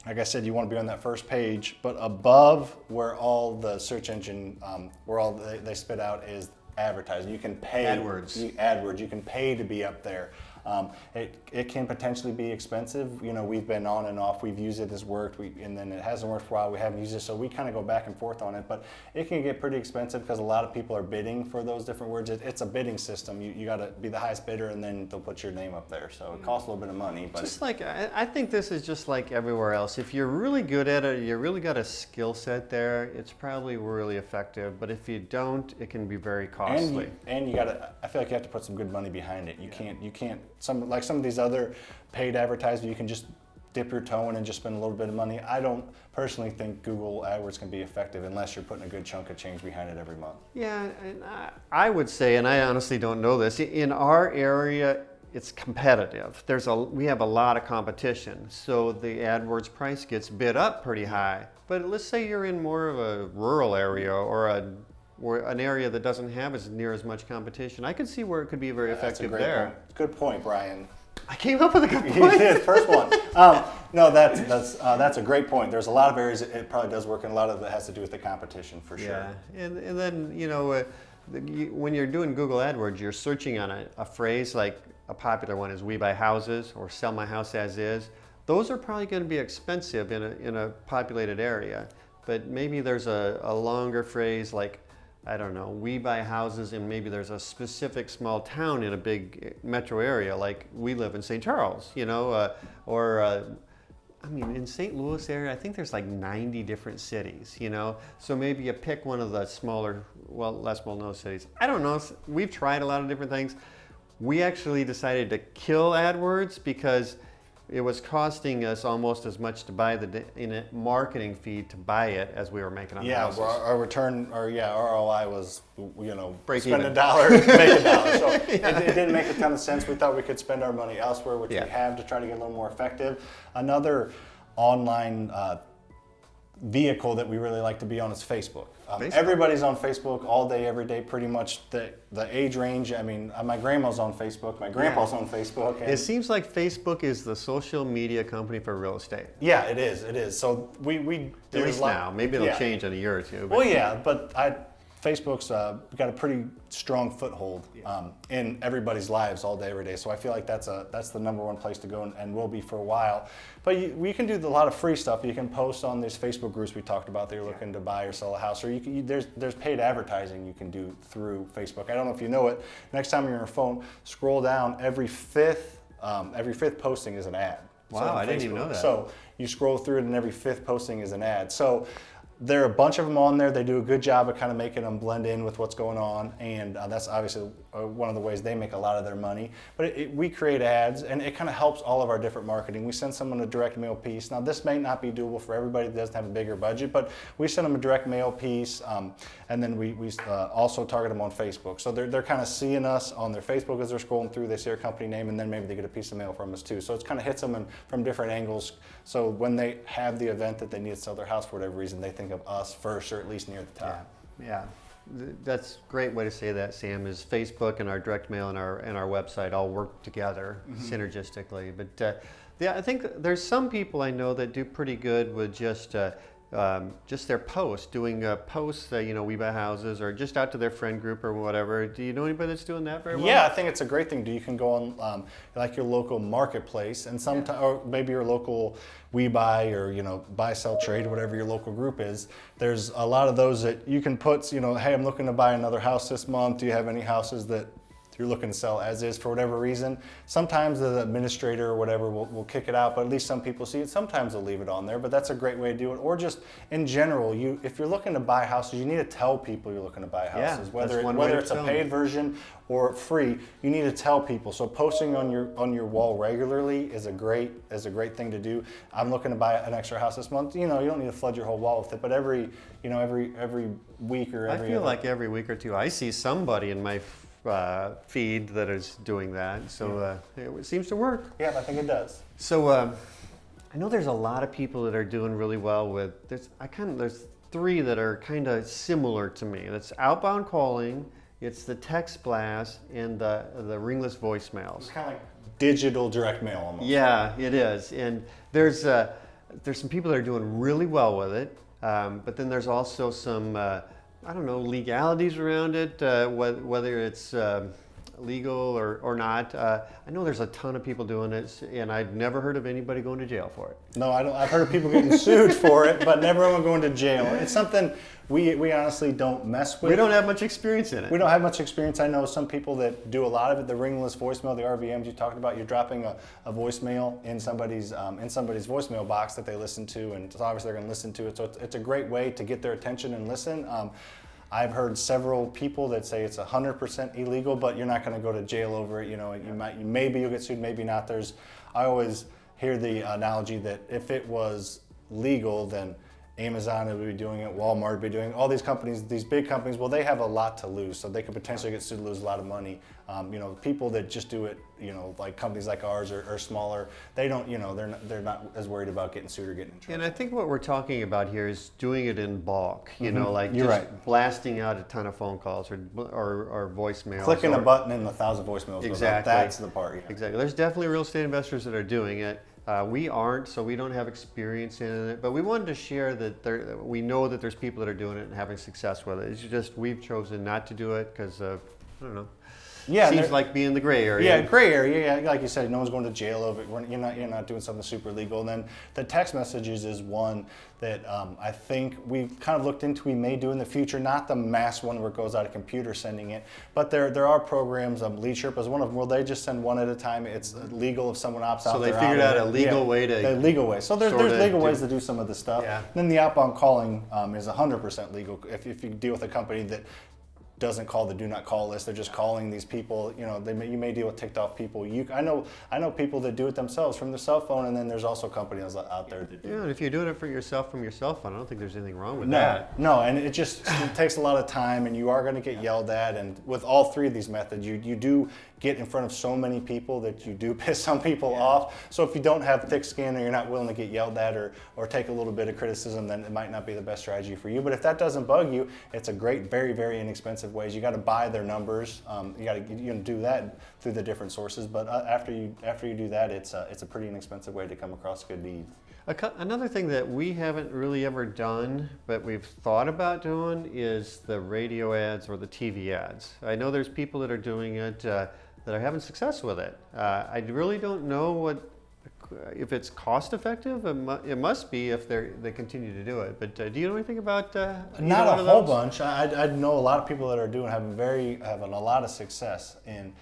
Like I said, you want to be on that first page, but above where all the search engine, where all they spit out is advertising. You can pay AdWords. You can pay to be up there. It can potentially be expensive. You know, we've been on and off. We've used it, it's worked, and then it hasn't worked for a while. We haven't used it, so we kind of go back and forth on it. But it can get pretty expensive because a lot of people are bidding for those different words. It's a bidding system. You got to be the highest bidder, and then they'll put your name up there. So it costs a little bit of money. But just like I think this is just like everywhere else. If you're really good at it, you really got a skill set there, it's probably really effective. But if you don't, it can be very costly. And you got to. I feel like you have to put some good money behind it. You can't. Some of these other paid advertisers, you can just dip your toe in and just spend a little bit of money. I don't personally think Google AdWords can be effective unless you're putting a good chunk of change behind it every month. Yeah, and I would say, and I honestly don't know this, in our area, it's competitive. We have a lot of competition, so the AdWords price gets bid up pretty high. But let's say you're in more of a rural area or an area that doesn't have as much competition. I could see where it could be very effective there. Point. Good point, Brian. I came up with a good You point. did, first one. No, that's a great point. There's a lot of areas it probably does work, and a lot of it has to do with the competition for sure. Yeah, and then when you're doing Google AdWords, you're searching on a phrase like a popular one is "We buy houses" or "Sell my house as is." Those are probably going to be expensive in a populated area, but maybe there's a longer phrase like, I don't know, we buy houses, and maybe there's a specific small town in a big metro area, like we live in St. Charles, in St. Louis area, I think there's like 90 different cities, so maybe you pick one of the smaller, less well-known cities. I don't know, we've tried a lot of different things. We actually decided to kill AdWords because it was costing us almost as much to buy in a marketing fee to buy it as we were making on the houses. Yeah, our return, our ROI was, Break spend even. $1, make $1. So it didn't make a ton of sense. We thought we could spend our money elsewhere, which we have, to try to get a little more effective. Another online vehicle that we really like to be on is Facebook. Everybody's on Facebook all day, every day, pretty much. The age range, my grandma's on Facebook, my grandpa's on Facebook. It seems like Facebook is the social media company for real estate. Yeah, it is. So we at least now. Maybe it'll change in a year or two. But. Well, yeah, but Facebook's got a pretty strong foothold in everybody's lives all day, every day. So I feel like that's the number one place to go, and will be for a while. But we can do a lot of free stuff. You can post on these Facebook groups we talked about that you're looking to buy or sell a house, or there's paid advertising you can do through Facebook. I don't know if you know it. Next time you're on your phone, scroll down. Every fifth posting is an ad. Wow, I didn't even know that. So you scroll through it, and every fifth posting is an ad. So there are a bunch of them on there. They do a good job of kind of making them blend in with what's going on, and that's obviously one of the ways they make a lot of their money. But we create ads, and it kind of helps all of our different marketing. We send someone a direct mail piece. Now, this may not be doable for everybody that doesn't have a bigger budget, but we send them a direct mail piece, and then we also target them on Facebook. So they're kind of seeing us on their Facebook as they're scrolling through. They see our company name, and then maybe they get a piece of mail from us too. So it kind of hits them from different angles. So when they have the event that they need to sell their house for whatever reason, they think of us first, or at least near the top. Yeah. That's a great way to say that, Sam, is Facebook and our direct mail and our website all work together synergistically. But I think there's some people I know that do pretty good with just their posts, doing posts that, we buy houses, or just out to their friend group or whatever. Do you know anybody that's doing that very well? Yeah, I think it's a great thing. You can go on like your local marketplace, and sometimes, or maybe your local We Buy, or buy, sell, trade, whatever your local group is. There's a lot of those that you can put, hey, I'm looking to buy another house this month. Do you have any houses that you're looking to sell as is for whatever reason, sometimes the administrator or whatever will kick it out, but at least some people see it. Sometimes they'll leave it on there, but that's a great way to do it. Or just in general, if you're looking to buy houses, you need to tell people you're looking to buy houses. That's one way Whether to it's a tell paid them. version or free, you need to tell people. So posting on your wall regularly is a great thing to do. I'm looking to buy an extra house this month. You don't need to flood your whole wall with it, but every week or every I feel like every week or two I see somebody in my feed that is doing that, so it seems to work. Yeah, I think it does. So I know there's a lot of people that are doing really well with there's three that are kind of similar to me. That's outbound calling, it's the text blast, and the ringless voicemails. It's kind of like digital direct mail almost. Yeah, it is, and there's some people that are doing really well with it, but then there's also some legalities around it, whether it's legal or not. I know there's a ton of people doing it, and I've never heard of anybody going to jail for it. No, I don't. I've heard of people getting sued for it, but never anyone going to jail. It's something we honestly don't mess with. We don't have much experience in it. We don't have much experience. I know some people that do a lot of it. The ringless voicemail, the RVMs you talked about. You're dropping a voicemail in somebody's voicemail box that they listen to, and so obviously they're going to listen to it. So it's a great way to get their attention and listen. I've heard several people that say it's 100% illegal, but you're not going to go to jail over it. Maybe you'll get sued, maybe not. I always hear the analogy that if it was legal, then Amazon would be doing it, Walmart would be doing it. All these companies, these big companies, well, they have a lot to lose, so they could potentially get sued, lose a lot of money. People that just do it, like companies like ours are smaller. They don't, they're not as worried about getting sued or getting in trouble. And I think what we're talking about here is doing it in bulk. Like You're just right. blasting out a ton of phone calls or voicemails. Clicking a button and 1,000 voicemails goes out. Exactly. That's the part. Yeah. Exactly. There's definitely real estate investors that are doing it. We aren't, so we don't have experience in it. But we wanted to share that we know that there's people that are doing it and having success with it. It's just we've chosen not to do it because I don't know. Yeah, seems like being in the gray area. Yeah, gray area. Yeah, like you said, no one's going to jail over it. You're not doing something super legal. And then the text messages is one that I think we've kind of looked into. We may do in the future, not the mass one where it goes out a computer sending it, but there are programs. Lead Sherpa is one of them where they just send one at a time. It's legal if someone opts out. So they figured out a legal way to. A legal way. So there's legal ways to do some of the stuff. Yeah. Then the outbound calling is 100% legal if you deal with a company that doesn't call the do not call list. They're just calling these people. You may deal with ticked off people. I know people that do it themselves from their cell phone, and then there's also companies out there that do. Yeah, and if you're doing it for yourself from your cell phone, I don't think there's anything wrong with No, that. no, and it takes a lot of time, and you are going to get yelled at. And with all three of these methods, you do get in front of so many people that you do piss some people off. So if you don't have thick skin, or you're not willing to get yelled at, or take a little bit of criticism, then it might not be the best strategy for you. But if that doesn't bug you, it's a great, very, very inexpensive ways. You got to buy their numbers. You got to do that through the different sources. But after you do that, it's a pretty inexpensive way to come across good leads. Another thing that we haven't really ever done, but we've thought about doing, is the radio ads or the TV ads. I know there's people that are doing it that are having success with it. I really don't know if it's cost effective. It must be if they continue to do it. But do you know anything about? Not a whole bunch. I know a lot of people that are doing having a lot of success in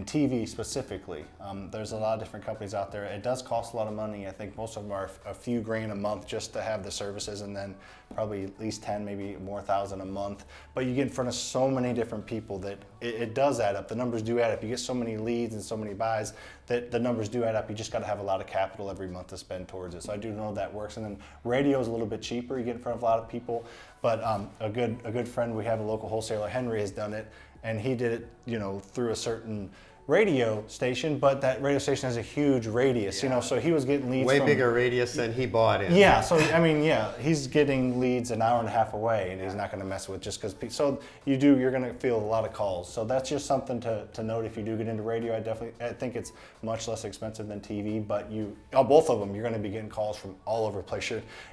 TV specifically. There's a lot of different companies out there. It does cost a lot of money. I think most of them are a few grand a month just to have the services, and then probably at least 10, maybe more thousand a month. But you get in front of so many different people that it does add up. The numbers do add up. You get so many leads and so many buys that the numbers do add up. You just got to have a lot of capital every month to spend towards it. So I do know that works. And then radio is a little bit cheaper. You get in front of a lot of people. But a good friend, we have a local wholesaler, Henry, has done it. And he did it, through a certain radio station, but that radio station has a huge radius, so he was getting leads way bigger radius than he bought in. Yeah, so he's getting leads an hour and a half away, and he's not going to mess with just because. So you're going to feel a lot of calls. So that's just something to note if you do get into radio. I think it's much less expensive than TV, but both of them, you're going to be getting calls from all over the place.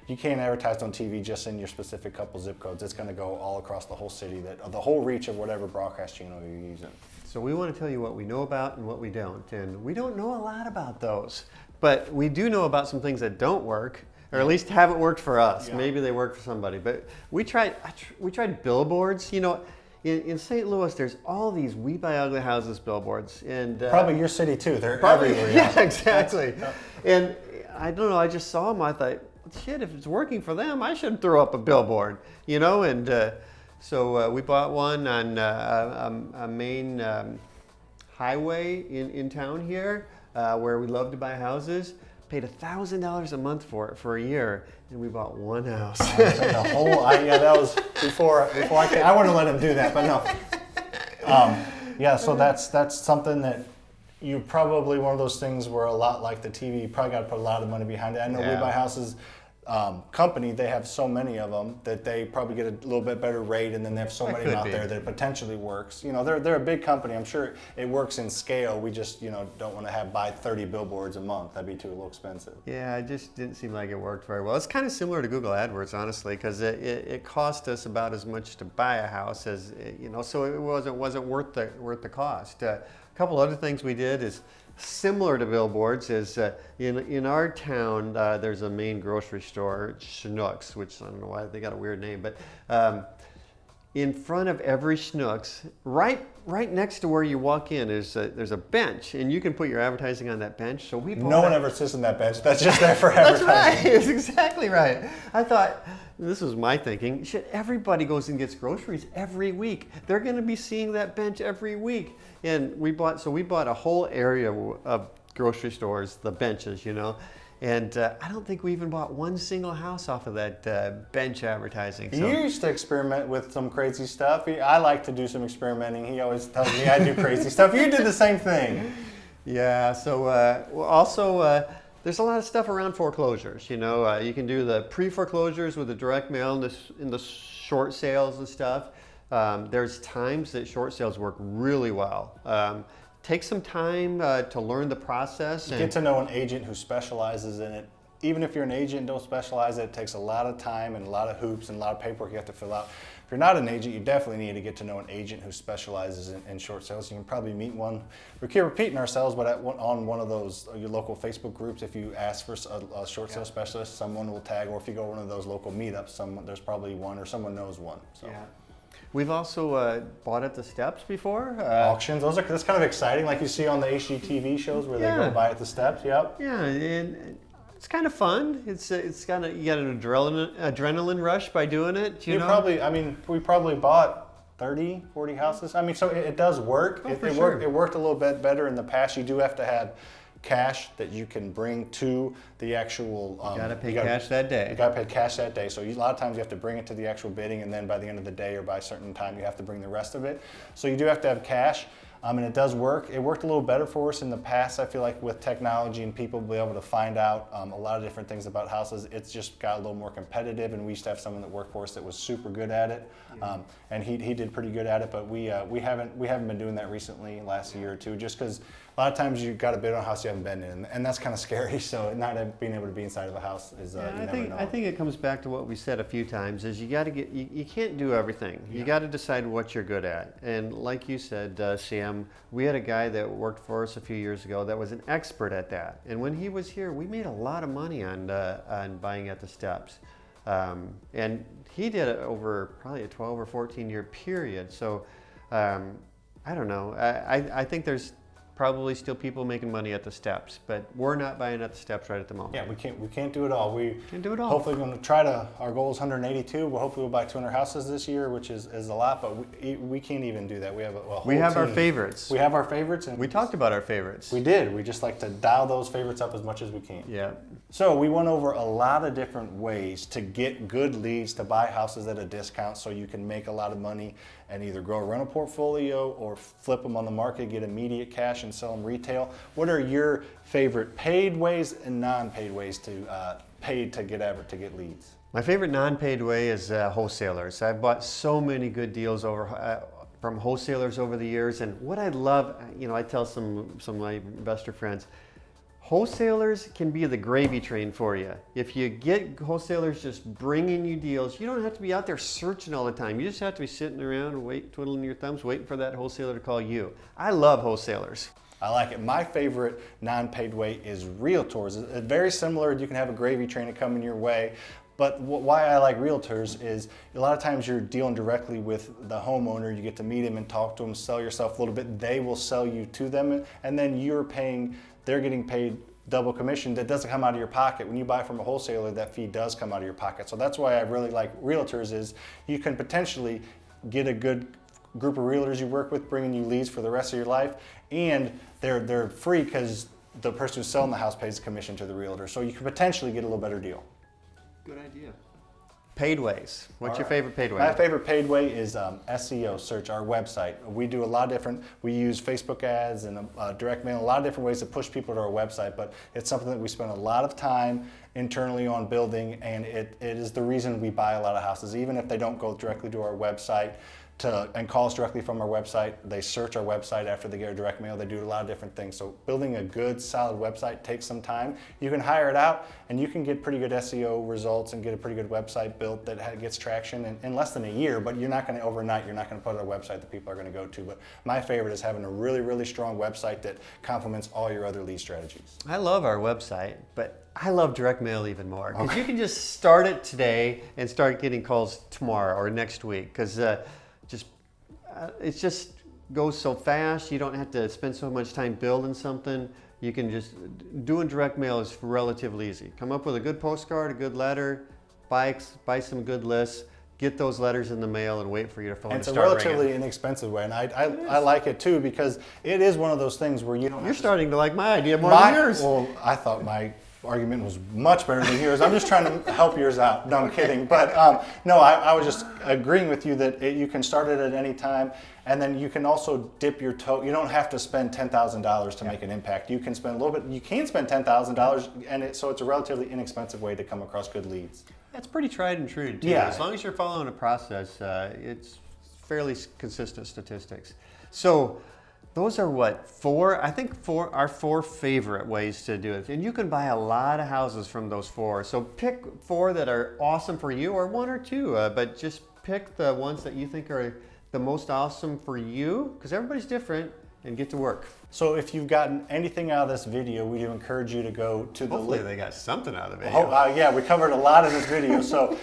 You can't advertise on TV just in your specific couple zip codes. It's going to go all across the whole city, the whole reach of whatever broadcast channel you're using. So we want to tell you what we know about and what we don't. And we don't know a lot about those. But we do know about some things that don't work, or at least haven't worked for us. Yeah. Maybe they work for somebody. But we tried billboards. in St. Louis, there's all these "We Buy Ugly Houses" billboards, and Probably your city too. They're probably, everywhere. yeah, exactly. And I don't know. I just saw them. I thought, shit, if it's working for them, I should throw up a billboard, you know. And so we bought one on a main highway in town here, where we love to buy houses. Paid $1,000 a month for it for a year, and we bought one house. The whole, that was before I came. I wouldn't let him do that, but no. Yeah, so that's something that you probably one of those things where a lot like the TV, you probably got to put a lot of money behind it. I know Yeah. We Buy Houses company, they have so many of them that they probably get a little bit better rate, and then they have so That many could out be. there that it potentially works. You know, they're a big company. I'm sure it works in scale. We just don't want to buy 30 billboards a month. That'd be too a little expensive. Yeah, it just didn't seem like it worked very well. It's kind of similar to Google AdWords, honestly, because it cost us about as much to buy a house as so it wasn't worth the cost. A couple other things we did is similar to billboards. Is in our town there's a main grocery store, Schnucks, which I don't know why they got a weird name, but in front of every Schnucks, right next to where you walk in, there's a bench, and you can put your advertising on that bench. So we No one ever sits on that bench. That's just there for That's advertising. right. It's exactly right. I thought, this was my thinking, shit, everybody goes and gets groceries every week. They're going to be seeing that bench every week. And we bought a whole area of grocery stores, the benches, And I don't think we even bought one single house off of that bench advertising. So. You used to experiment with some crazy stuff. I like to do some experimenting. He always tells me I do crazy stuff. You did the same thing. Yeah, so also there's a lot of stuff around foreclosures. You can do the pre-foreclosures with the direct mail in the short sales and stuff. There's times that short sales work really well. Take some time to learn the process. Get to know an agent who specializes in it. Even if you're an agent and don't specialize in it, it takes a lot of time and a lot of hoops and a lot of paperwork you have to fill out. If you're not an agent, you definitely need to get to know an agent who specializes in short sales. You can probably meet one. We keep repeating ourselves, but on one of those your local Facebook groups, if you ask for a short sales specialist, someone will tag. Or if you go to one of those local meetups, there's probably one or someone knows one. So. Yeah. We've also bought at the steps before. Auctions, that's kind of exciting, like you see on the HGTV shows where they go buy at the steps. Yep. Yeah, and it's kind of fun. It's kind of, you got an adrenaline rush by doing it. You know? We probably bought 30, 40 houses. So it does work. It worked a little bit better in the past. You do have to have cash that you can bring to the actual. You gotta pay cash that day. You gotta pay cash that day. So a lot of times you have to bring it to the actual bidding, and then by the end of the day or by a certain time you have to bring the rest of it. So you do have to have cash. And it does work. It worked a little better for us in the past. I feel like with technology and people being able to find out a lot of different things about houses, it's just got a little more competitive. And we used to have someone that worked for us that was super good at it, and he did pretty good at it. But we haven't been doing that recently, last year or two, just because a lot of times you got to bid on a house you haven't been in, and that's kind of scary. So not being able to be inside of a house is you never know. I think it comes back to what we said a few times: is you got to you can't do everything. You got to decide what you're good at. And like you said, Sam, we had a guy that worked for us a few years ago that was an expert at that. And when he was here, we made a lot of money on buying at the steps. And he did it over probably a 12 or 14 year period. So I don't know. I think there's probably still people making money at the steps, but we're not buying at the steps right at the moment. Yeah, we can't do it all. We can't do it all. Hopefully, we're going to try to. Our goal is 182. Well, hopefully, we'll buy 200 houses this year, which is a lot. But we can't even do that. We have our favorites. We have our favorites, and we talked about our favorites. We did. We just like to dial those favorites up as much as we can. Yeah. So we went over a lot of different ways to get good leads to buy houses at a discount, so you can make a lot of money and either grow a rental portfolio or flip them on the market, get immediate cash, and sell them retail. What are your favorite paid ways and non-paid ways to get leads? My favorite non-paid way is wholesalers. I've bought so many good deals from wholesalers over the years, and what I love, I tell some of my investor friends, wholesalers can be the gravy train for you. If you get wholesalers just bringing you deals, you don't have to be out there searching all the time. You just have to be sitting around and twiddling your thumbs, waiting for that wholesaler to call you. I love wholesalers. I like it. My favorite non-paid way is realtors. It's very similar. You can have a gravy train coming your way, But why I like realtors is a lot of times you're dealing directly with the homeowner. You get to meet him and talk to him, sell yourself a little bit. They will sell you to them, and then they're getting paid double commission that doesn't come out of your pocket. When you buy from a wholesaler, that fee does come out of your pocket. So that's why I really like realtors is you can potentially get a good group of realtors you work with bringing you leads for the rest of your life, and they're free because the person who's selling the house pays a commission to the realtor. So you can potentially get a little better deal. Good idea. Paid ways. What's your favorite paid way? My favorite paid way is SEO, search our website. We do a lot of different, we use Facebook ads and direct mail, a lot of different ways to push people to our website, but it's something that we spend a lot of time internally on building, and it is the reason we buy a lot of houses. Even if they don't go directly to our website and call us directly from our website, they search our website after they get our direct mail. They do a lot of different things. So building a good, solid website takes some time. You can hire it out, and you can get pretty good SEO results and get a pretty good website built that gets traction in less than a year, but you're not going to overnight, you're not going to put a website that people are going to go to. But my favorite is having a really, really strong website that complements all your other lead strategies. I love our website, but I love direct mail even more because you can just start it today and start getting calls tomorrow or next week because it just goes so fast. You don't have to spend so much time building something. You can just, doing direct mail is relatively easy. Come up with a good postcard, a good letter, buy some good lists, get those letters in the mail and wait for your phone to start ringing. It's a relatively inexpensive way, and I like it too because it is one of those things where you don't You're starting to like my idea more than yours. Well, I thought my argument was much better than yours. I'm just trying to help yours out. No, I'm kidding. But no, I was just agreeing with you that you can start it at any time, and then you can also dip your toe. You don't have to spend $10,000 to make an impact. You can spend a little bit. You can spend $10,000, and so it's a relatively inexpensive way to come across good leads. That's pretty tried and true too. Yeah. As long as you're following a process, it's fairly consistent statistics. So those are what, our four favorite ways to do it. And you can buy a lot of houses from those four. So pick four that are awesome for you or one or two, but just pick the ones that you think are the most awesome for you because everybody's different and get to work. So if you've gotten anything out of this video, we do encourage you to go to the Hopefully they got something out of the video. yeah, we covered a lot in this video. So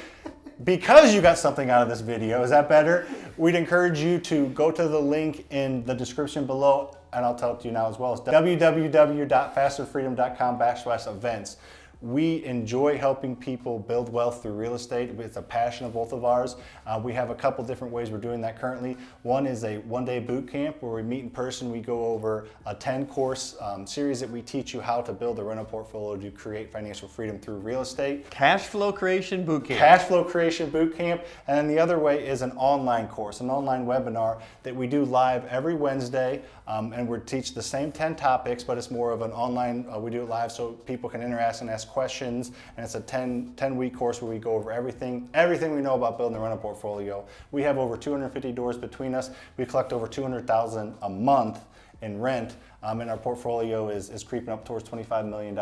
because you got something out of this video, is that better? We'd encourage you to go to the link in the description below, and I'll tell it to you now as well. It's www.fasterfreedom.com/events. We enjoy helping people build wealth through real estate. It's a passion of both of ours. We have a couple different ways we're doing that currently. One is a one-day boot camp where we meet in person. We go over a 10-course series that we teach you how to build a rental portfolio to create financial freedom through real estate. Cash flow creation boot camp. Cash flow creation boot camp. And then the other way is an online course, an online webinar that we do live every Wednesday. And we teach the same 10 topics, but it's more of an online, we do it live so people can interact and ask questions. And it's a 10-week course where we go over everything we know about building a rental portfolio. We have over 250 doors between us. We collect over $200,000 a month in rent, and our portfolio is creeping up towards $25 million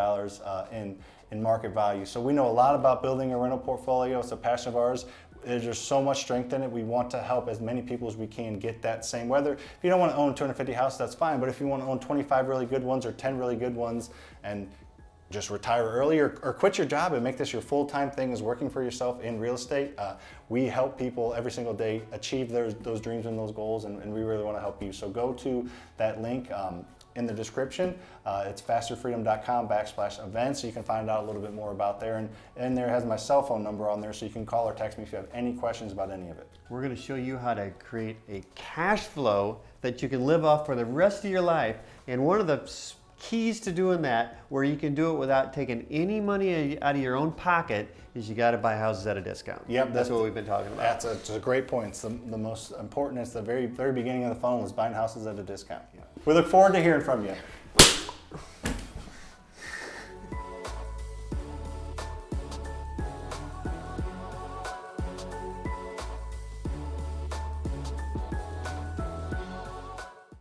in market value. So we know a lot about building a rental portfolio. It's a passion of ours. There's just so much strength in it. We want to help as many people as we can get that same. Whether if you don't want to own 250 houses, that's fine. But if you want to own 25 really good ones or 10 really good ones and just retire early or quit your job and make this your full-time thing is working for yourself in real estate, we help people every single day achieve those dreams and those goals, and we really want to help you. So go to that link in the description. It's fasterfreedom.com/events, so you can find out a little bit more about there. And there has my cell phone number on there, so you can call or text me if you have any questions about any of it. We're going to show you how to create a cash flow that you can live off for the rest of your life. And one of the keys to doing that, where you can do it without taking any money out of your own pocket, is you got to buy houses at a discount. Yep, that's what we've been talking about. That's a great point. It's the most important. It's the very beginning of the funnel is buying houses at a discount. We look forward to hearing from you.